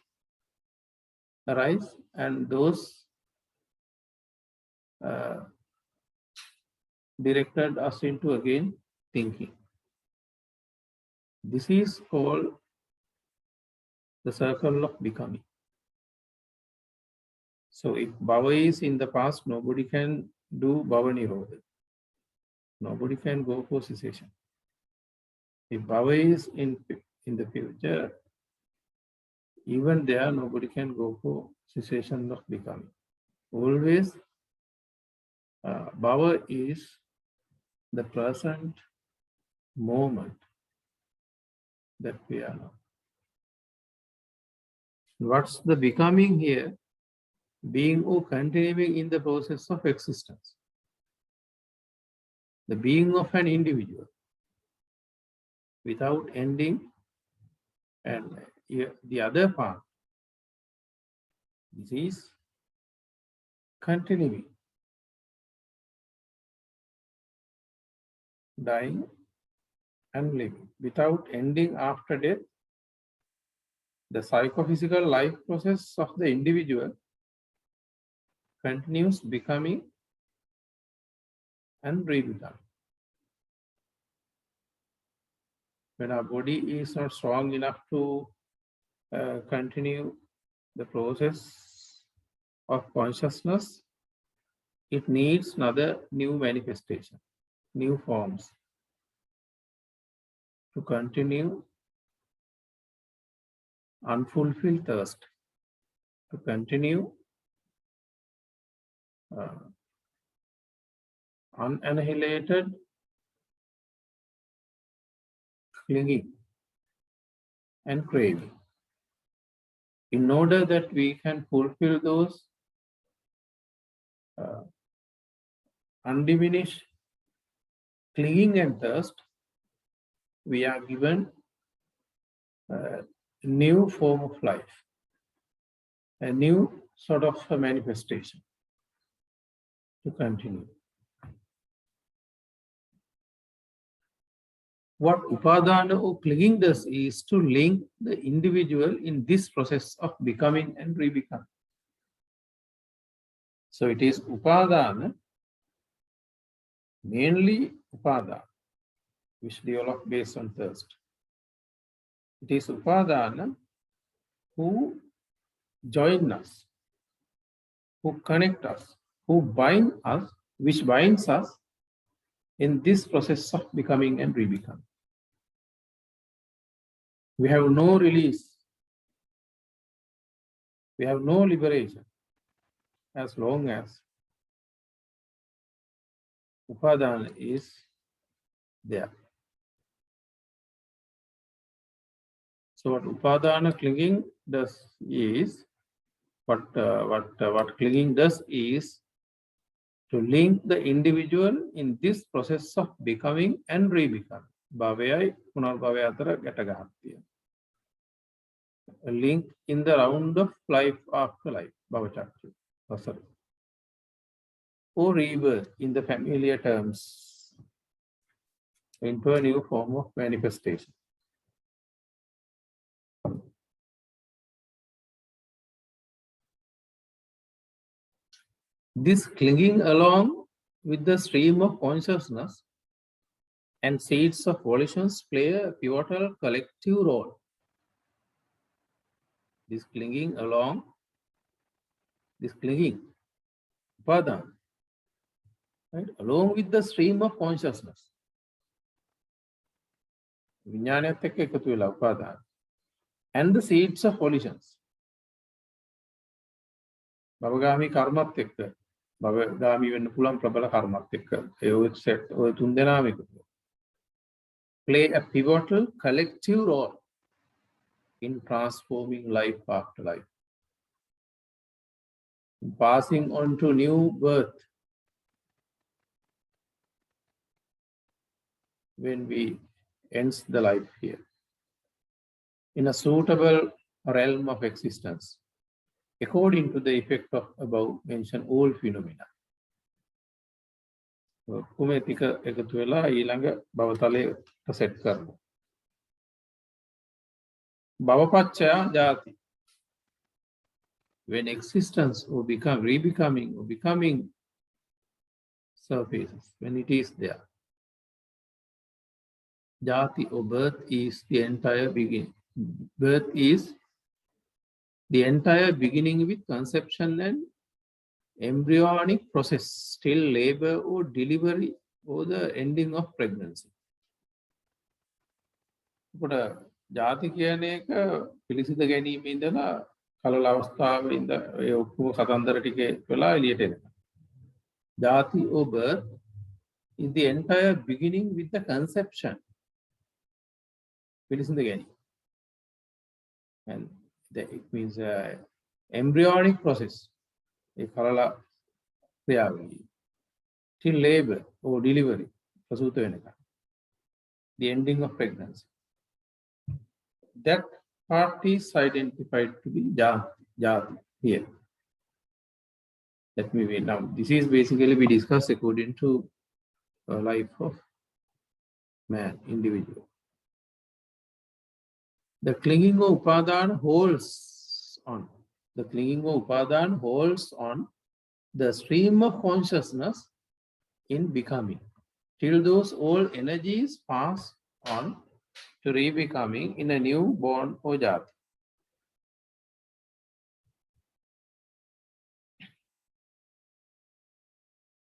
arise, and those directed us into again thinking. This is called the circle of becoming. So if bhava is in the past, nobody can do bhava nirodha. Nobody can go for cessation. If bhava is in the future, even there nobody can go for cessation of becoming. Always bhava is the present moment that we are now. What's the becoming here? Being or continuing in the process of existence. The being of an individual without ending, and the other part, this is continuing, dying and living without ending after death. The psychophysical life process of the individual continues becoming and re-becoming. When our body is not strong enough to continue the process of consciousness, it needs another new manifestation, new forms to continue unfulfilled thirst, to continue unannihilated clinging and craving. In order that we can fulfill those undiminished clinging and thirst, we are given a new form of life, a new sort of a manifestation to continue. What upadana or clinging does is to link the individual in this process of becoming and rebecoming. So it is upadana, mainly upadana, which develop based on thirst. It is upadana who join us, who connect us, who bind us, which binds us in this process of becoming and rebecoming. We have no release. We have no liberation as long as upadana is there. So what upadana clinging does is, what clinging does is to link the individual in this process of becoming and rebecoming. Bhavayai punarbhavaya atara gatagahat tiya. A link in the round of life after life, bhavachakti, or rebirth in the familiar terms, into a new form of manifestation. This clinging along with the stream of consciousness and seeds of volitions play a pivotal collective role. This clinging, upadana, right, along with the stream of consciousness. Vijnanayath ekka ekathu vela upadana, and the seeds of volitions. Bhavagami karmat ekka, bhavagami wenna pulan prabala karmat ekka, A set ඔය තුන් දෙනාම එකතු. Play a pivotal collective role in transforming life after life, passing on to new birth when we end the life here in a suitable realm of existence according to the effect of above mentioned all phenomena. කුමේතික එකතු වෙලා ඊළඟ භවතලයට set කරනවා. භවපච්චය ජාති. When existence or rebecoming or becoming surfaces, when it is there, jati or birth is the entire beginning. Birth is the entire beginning with conception and embryonic process till labor or delivery or the ending of pregnancy. ජාති කියන එක පිළිසිඳ ගැනීම ඉඳලා කලල අවස්ථාවේ ඉඳ ඒ ඔක්කොම කතන්දර ටික වෙලා එළියට එනවා. ජාති or birth is the entire beginning with the conception. පිළිසිඳ ගැනීම. And it means embryonic process. ඒ කලල ක්‍රියාවලිය. Till labor or delivery. ප්‍රසූත වෙනකන්. The ending of pregnancy. That part is identified to be jati here. Let me wait now. This is basically we discuss according to life of man, individual. The clinging of upadana holds on. The clinging of upadana holds on the stream of consciousness in becoming till those old energies pass on to rebecoming in a new born or jati.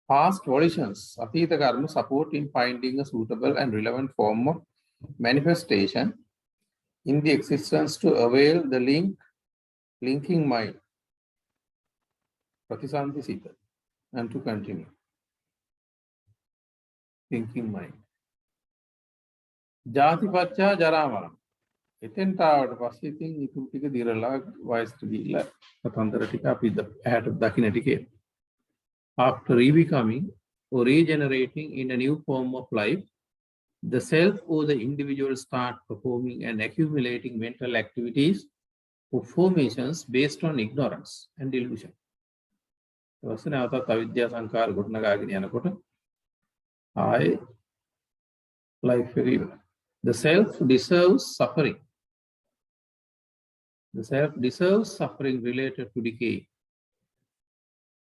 Past volitions, atita karma, support in finding a suitable and relevant form of manifestation in the existence to avail the linking mind, pratisanti sita, and to continue. Thinking mind. Jati paccha jaramaram. එතෙන්ට ආවට පස්සේ ඉතින් ඊටු ටික දිරලා වයසට ගිහිල්ලා කතන්දර ටික අපි ඇහැට දකින්න ටිකේ. After rebecoming, or regenerating in a new form of life, the self or the individual start performing and accumulating mental activities or formations based on ignorance and delusion. I life the self deserves suffering. The self deserves suffering related to decay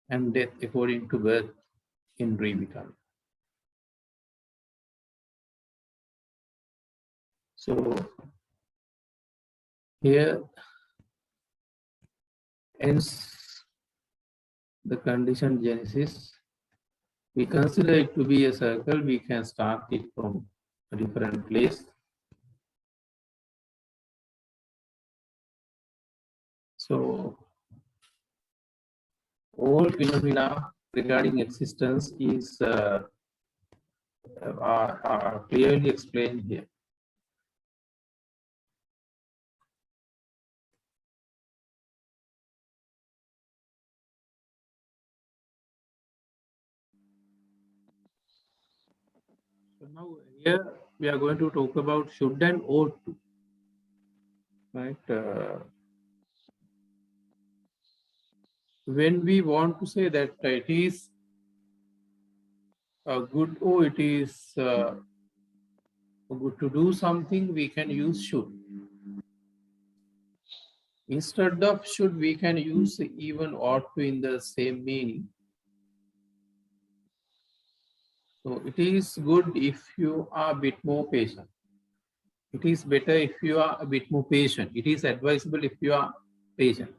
and death according to birth in rebecoming. So here ends the conditioned genesis. We consider it to be a circle. We can start it from a different place. So all phenomena regarding existence is are clearly explained here. So now here we are going to talk about should and ought to. Right? When we want to say that it is good or it is good to do something, we can use should. Instead of should, we can use even ought to in the same meaning. So it is good if you are a bit more patient. It is better if you are a bit more patient. It is advisable if you are patient.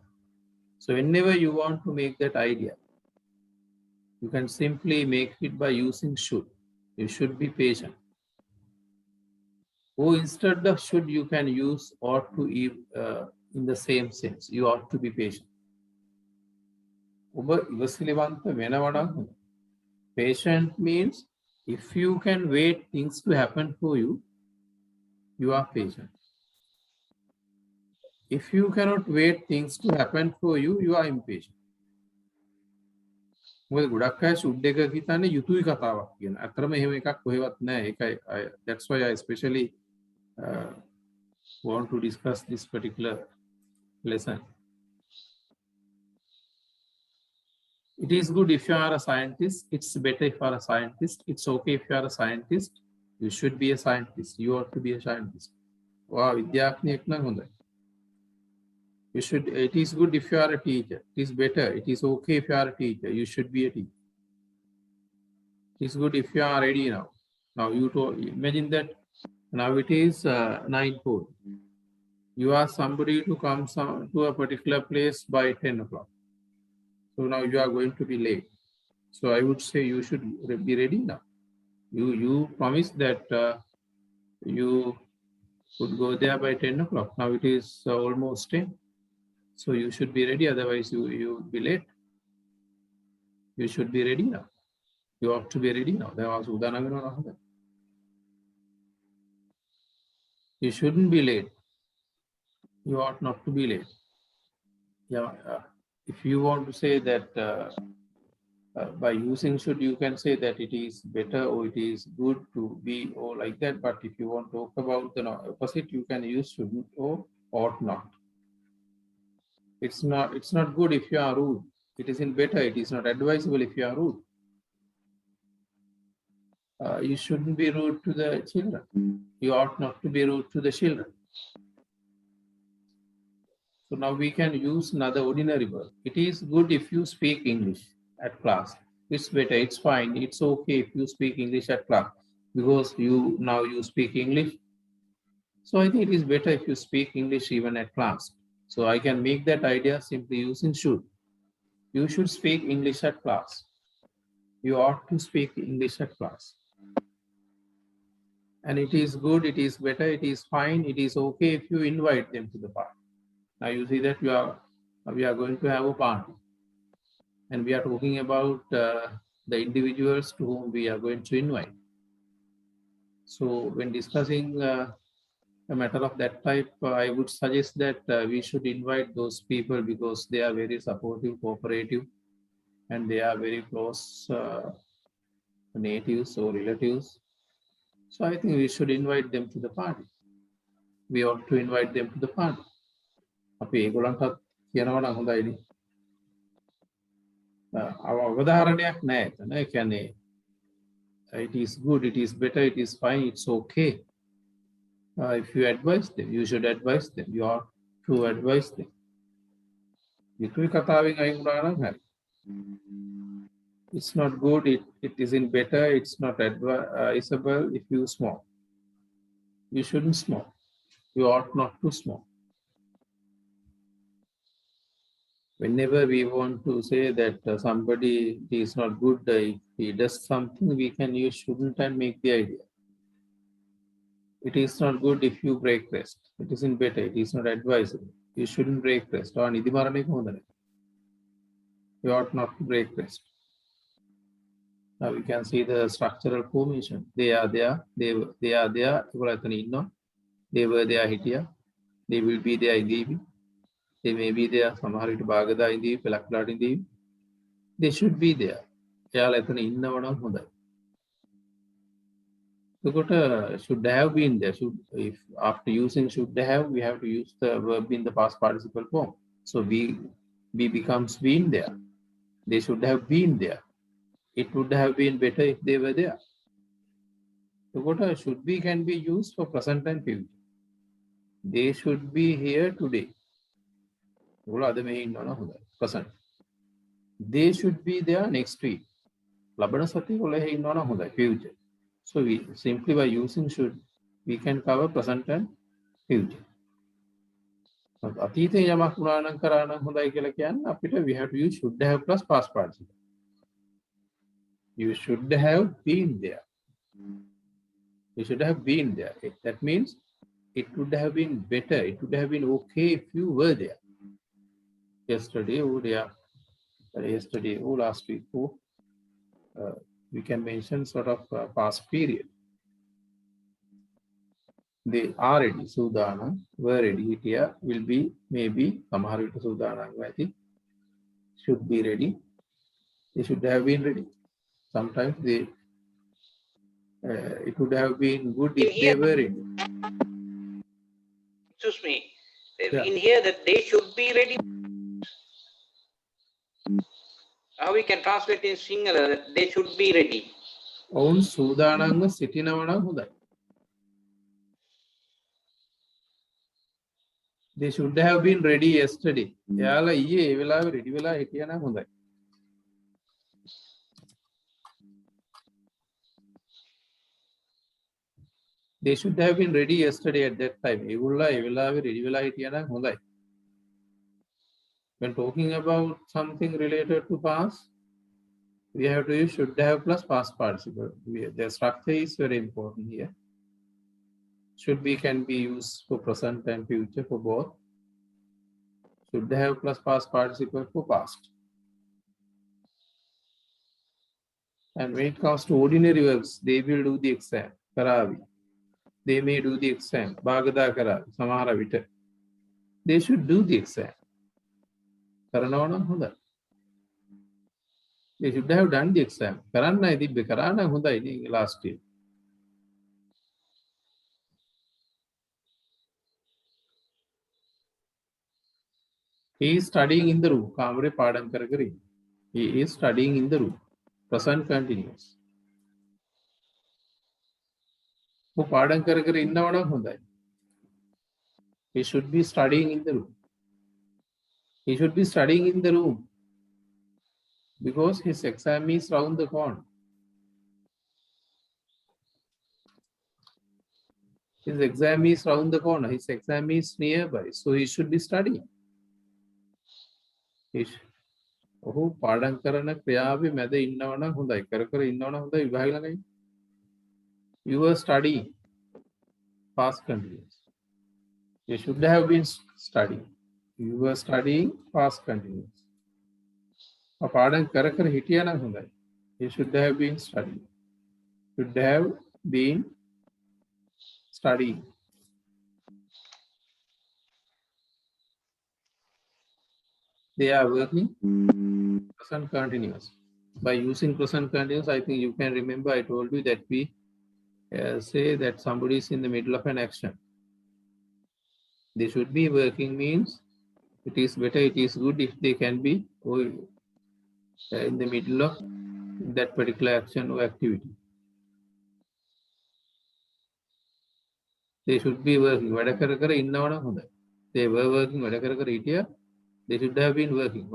So whenever you want to make that idea, you can simply make it by using should. You should be patient. Or instead of should, you can use ought to in the same sense. You ought to be patient. Patient means if you can wait things to happen for you, you are patient. If you cannot wait things to happen for you, you are impatient. That's why I especially want to discuss this particular lesson. It is good if you are a scientist. It's better if you are a scientist. It's okay if you are a scientist. You should be a scientist. You ought to be a scientist. Wow, you should. It is good if you are a teacher. It is better. It is okay if you are a teacher. You should be a teacher. It is good if you are ready now. Now you imagine that now it is 9:04. You ask somebody to come to a particular place by 10 o'clock. So now you are going to be late. So I would say you should be ready now. You promised that you would go there by 10 o'clock. Now it is almost 10. So you should be ready. Otherwise you would be late. You should be ready now. You ought to be ready now. You shouldn't be late. You ought not to be late. Yeah. If you want to say that by using should, you can say that it is better or it is good to be or like that. But if you want to talk about the opposite, you can use shouldn't or ought not. It's not good if you are rude. It isn't better. It is not advisable if you are rude. You shouldn't be rude to the children. You ought not to be rude to the children. So now we can use another ordinary word. It is good if you speak English at class. It's better. It's fine. It's okay if you speak English at class because you speak English. So I think it is better if you speak English even at class. So I can make that idea simply using should. You should speak English at class. You ought to speak English at class. And it is good, it is better, it is fine, it is okay if you invite them to the party. Now you see that we are going to have a party. And we are talking about the individuals to whom we are going to invite. So when discussing a matter of that type, I would suggest that we should invite those people because they are very supportive, cooperative, and they are very close natives or relatives. So I think we should invite them to the party. We ought to invite them to the party. අපි ඒගොල්ලන්ටත් කියනවා නම් හොඳයිනේ. අවධාරණයක් නැහැ එතන. ඒ කියන්නේ it is good, it is better, it is fine, it's okay. If you advise them, you should advise them. You ought to advise them. යුතුයි කතාවෙන් අයින් වුණා නම් හරි. It's not good, it isn't better, it's not advisable if you smoke. You shouldn't smoke. You ought not to smoke. Whenever we want to say that somebody is not good, if he does something, we can use shouldn't and make the idea. It is not good if you break rest. It isn't better, it is not advisable. You shouldn't break rest. You ought not to break rest. Now we can see the structural formation. They are there, they are there, they were there here, they will be there in the evening. They may be there, සමහරවිට බාගදා ඉඳී පෙලක්ලාට ඉඳී. They should be there. එයාලා එතන ඉන්නවනම් හොඳයි. එතකොට should have been there. If after using should have, we have to use the verb in the past participle form. So we becomes been there. They should have been there. It would have been better if they were there. එතකොට should be can be used for present and future. They should be here today. Present. They should be there next week. Future. So we simply by using should, we can cover present and future. We have to use should have plus past participle. You should have been there. You should have been there. That means it would have been better, it would have been okay if you were there. Yesterday or last week, we can mention sort of past period. They are ready. Sudana were ready. Here will be maybe Samaharita Sudana should be ready. They should have been ready. Sometimes they it would have been good if they were ready. Excuse me. In here that they should be ready. How we can translate in singular that they should be ready. ඔවුන් සූදානම්ව සිටිනවා නම් හොඳයි. They should have been ready yesterday. එයාලා ඊයේ ඒ වෙලාවේ ready වෙලා හිටියා නම් හොඳයි. They should have been ready yesterday at that time. ඒගොල්ලෝ ඒ වෙලාවේ ready වෙලා හිටියා නම් හොඳයි. When talking about something related to past, we have to use should have plus past participle. The structure is very important here. Should be can be used for present and future for both. Should have plus past participle for past. And when it comes to ordinary verbs, they will do the exam. Karavi. They may do the exam. Bhagada karavi. Samahara vita. They should do the exam. Karanawana hunda. They should have done the exam. Karana idibbe karana hunda ini last year. He is studying in the room. Kamare padam karagari. He is studying in the room. Present continuous. Who padam karagari innavana hundai. He should be studying in the room. He should be studying in the room because his exam is round the corner. His exam is round the corner. His exam is nearby, so he should be studying. ඔහු පාඩම් කරන ක්‍රියාවේ මැද ඉන්නවනම් හොඳයි. කර කර ඉන්නවනම් හොඳයි විභාග ළඟයි. You were studying. Past continuous. You should have been studying. You were studying past continuous. පාඩම් කර කර හිටියා නම් හොඳයි. You should have been studying. Should have been studying. They are working. Present continuous. By using present continuous, I think you can remember I told you that we say that somebody is in the middle of an action. They should be working means it is better, it is good if they can be in the middle of that particular action or activity. They should be working. They were working. They should have been working.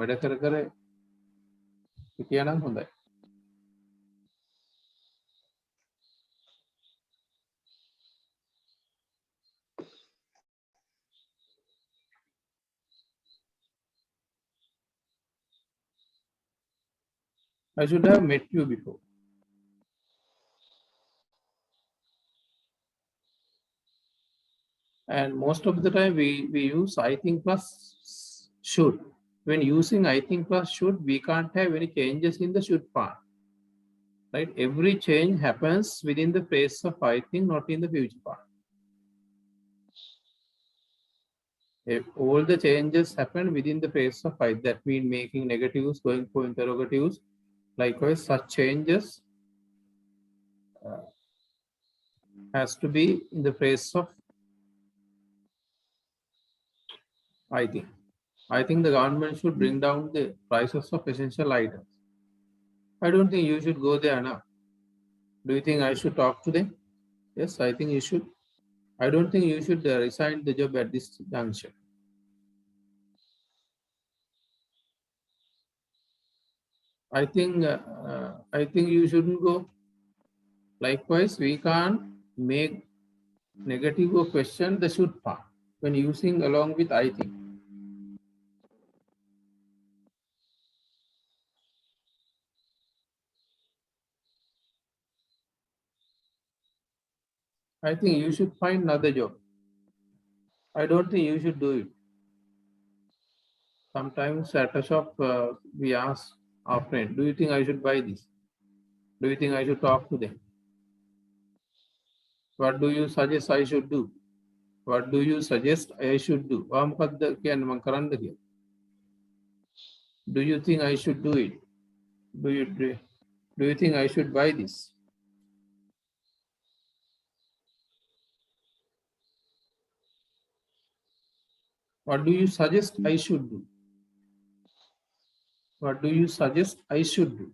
I should have met you before. And most of the time we use I think plus should. When using I think plus should, we can't have any changes in the should part. Right? Every change happens within the phase of I think, not in the future part. If all the changes happen within the phase of I, that means making negatives, going for interrogatives. Likewise, such changes has to be in the phase of I think. I think the government should bring down the prices of essential items. I don't think you should go there now. Do you think I should talk to them? Yes, I think you should. I don't think you should resign the job at this juncture. I think you shouldn't go. Likewise, we can't make negative or question the should part when using along with I think. I think you should find another job. I don't think you should do it. Sometimes at a shop, we ask our friend, do you think I should buy this? Do you think I should talk to them? What do you suggest I should do? What do you suggest I should do? Do you think I should do it? Do you think I should buy this? What do you suggest I should do? What do you suggest I should do?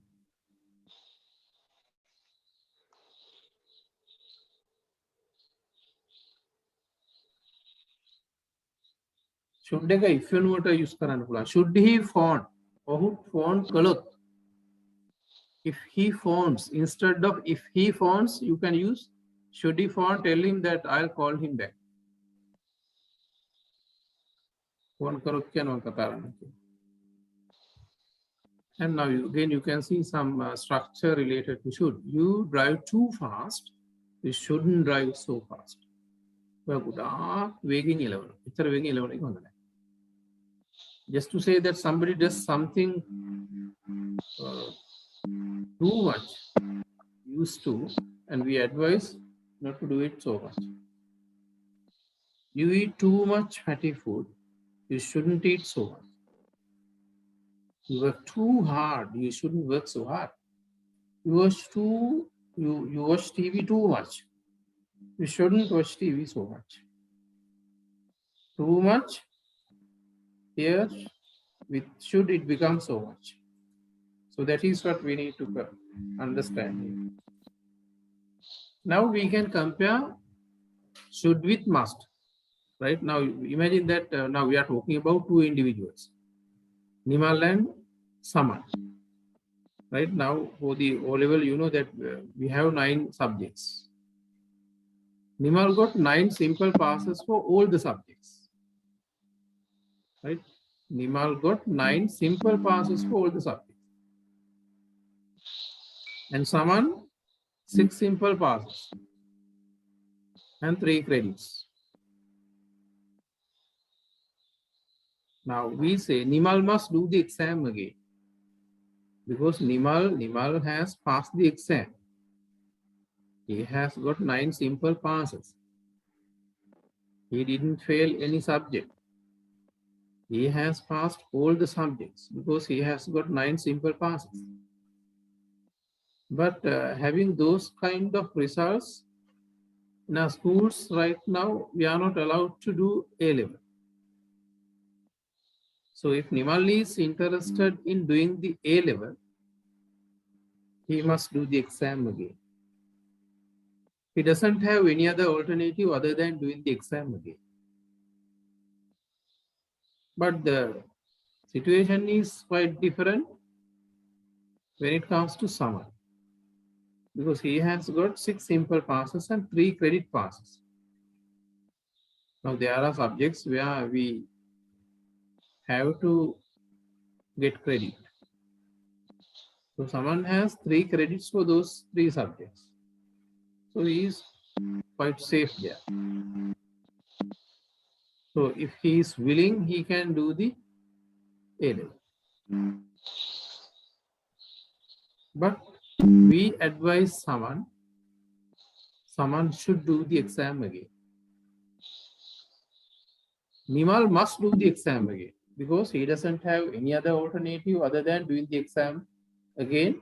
Should එක if වෙනුවට use කරන්න පුළුවන්. Should he phone? ඔහු phone කළොත්. If he phones, instead of if he phones, you can use should he phone, tell him that I'll call him back. Phone කරොත් කියනවා කතාරන්න. And now again you can see some structure related to should. You drive too fast, you shouldn't drive so fast. Just to say that somebody does something too much, used to, and we advise not to do it so much. You eat too much fatty food, you shouldn't eat so much. You work too hard, you shouldn't work so hard. You watch TV too much, you shouldn't watch TV so much. Too much, here with should it become so much. So that is what we need to understand here. Now we can compare should with must. Right now, imagine that now we are talking about two individuals, Nimal and Saman. Right now, for the O level, you know that we have 9 subjects. Nimal got 9 simple passes for all the subjects. Right? Nimal got 9 simple passes for all the subjects. And Saman, 6 simple passes and 3 credits. Now we say Nimal must do the exam again, because Nimal has passed the exam. He has got 9 simple passes. He didn't fail any subject. He has passed all the subjects because he has got 9 simple passes. But having those kind of results in our schools right now, we are not allowed to do A level. So if Nimal is interested in doing the A level, he must do the exam again. He doesn't have any other alternative other than doing the exam again. But the situation is quite different when it comes to summer, because he has got 6 simple passes and 3 credit passes. Now there are subjects where we have to get credit. So someone has 3 credits for those 3 subjects. So he is quite safe there. So if he is willing, he can do the A level. But we advise someone should do the exam again. Nimal must do the exam again because he doesn't have any other alternative other than doing the exam again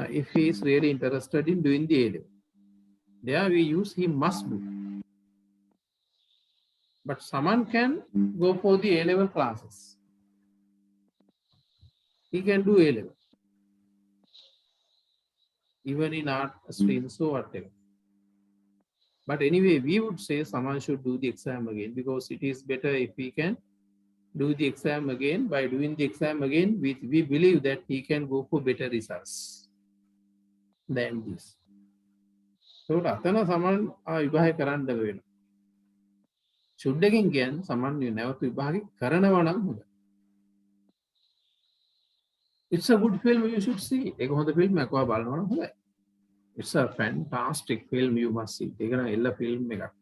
if he is really interested in doing the A level. There we use he must do. But someone can go for the A level classes. He can do A level, even in art streams or whatever. But anyway, we would say someone should do the exam again because it is better if we can do the exam again. By doing the exam again, we believe that he can go for better results than this. So, atana saman vibhaga karanna වෙනවා. චුඩ්ඩකින් කියන්නේ saman නැවත විභාගෙ කරනවා නම් හොඳයි. It's a good film, you should see. ඒක හොඳ film එකක් ඔයා බලනවා නම් හොඳයි. It's a fantastic film, you must see. ඒක නම් එල්ල ෆිල්ම් එකක්.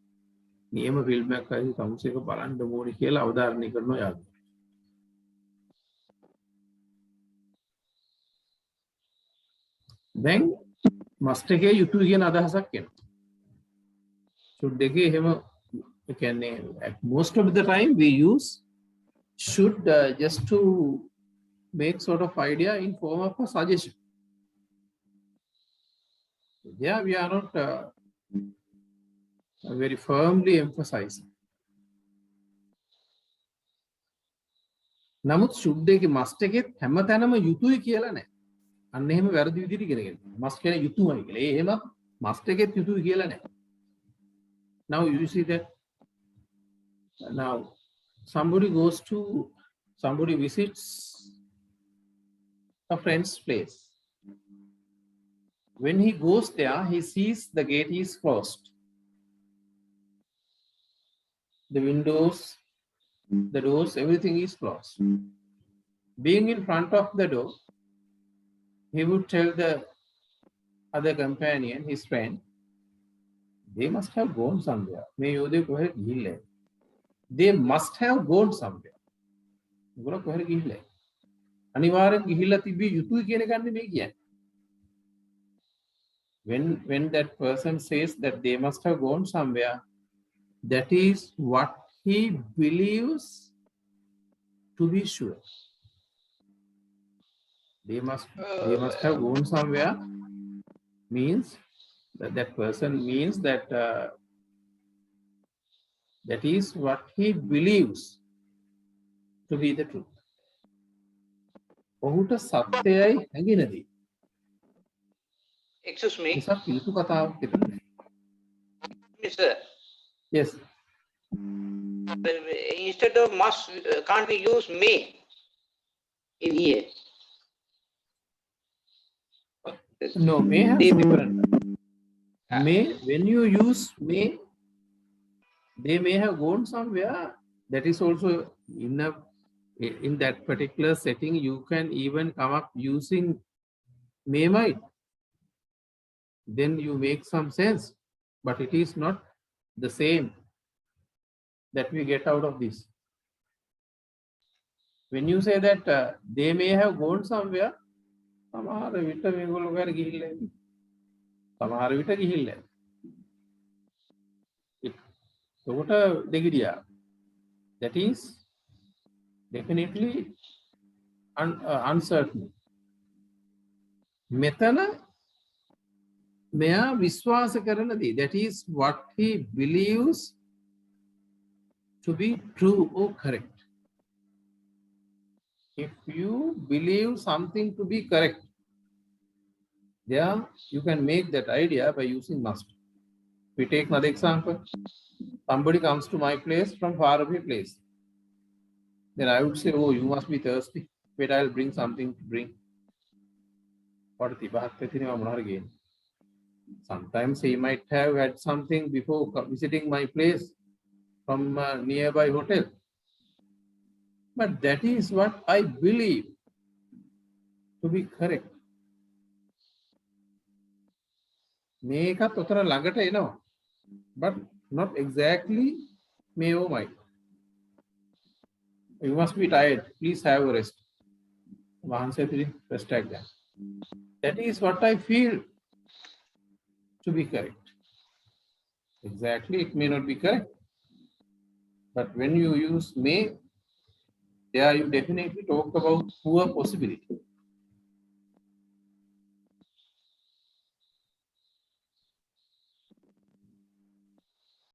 නියම ෆිල්ම් එකක් අයිති කවුන්ස් එක බලන්න ඕනේ කියලා අවධාරණය කරනවා යාළුවෝ. දැන් මස්ට් එකේ YouTube කියන අදහසක් එනවා. should එකේ එහෙම ඒ කියන්නේ most of the time we use should just to make sort of idea in form of a suggestion. Yeah, we are not very firmly emphasizing. නමුත් should එකේ must එකෙත් හැමතැනම යුතුයි කියලා නැහැ. අන්න එහෙම වැරදි විදිහට ඉගෙන ගන්න. must කියන යුතුයමයි කියලා. ඒ එහෙම must එකෙත් යුතුයි කියලා නැහැ. Now you see that now somebody visits a friend's place. When he goes there, he sees the gate is closed. The windows, the doors, everything is closed. Being in front of the door, he would tell the other companion, his friend, they must have gone somewhere. They must have gone somewhere. අනිවාර්යෙන් ගිහිල්ලා තිබිය යුතුයි කියන එක නෙමෙයි කියන්නේ. When that person says that they must have gone somewhere, that is what he believes to be sure. They must have gone somewhere means that person means that that is what he believes to be the truth. ඔහුට සත්‍යයයි හැඟෙනදී. Excuse me. ඒසක් පිළිතු කතාවක් විතරයි. Sir. Yes. Instead of must, can't we use may in here? No, may has different. May, when you use may, they may have gone somewhere. That is also in that particular setting, you can even come up using may might. Then you make some sense, but it is not the same that we get out of this. When you say that they may have gone somewhere, සමහර විට මේගොල්ලෝ ගාර ගිහිල්ලා ඉන්නේ. සමහර විට ගිහිල්ලා. ඒකට දෙගිඩියා. That is definitely uncertain. මෙතන Maya Viswasa Karanadi, that is what he believes to be true or correct. If you believe something to be correct, there you can make that idea by using must. We take another example. Somebody comes to my place from far away place. Then I would say, oh, you must be thirsty. Wait, I'll bring something to drink. Sometimes he might have had something before visiting my place from a nearby hotel. But that is what I believe to be correct. මේකත් උතර ළඟට එනවා. But not exactly මේවමයි. You must be tired. Please have a rest. Rest like that. That is what I feel to be correct. Exactly, it may not be correct. But when you use may, there you definitely talk about poor possibility.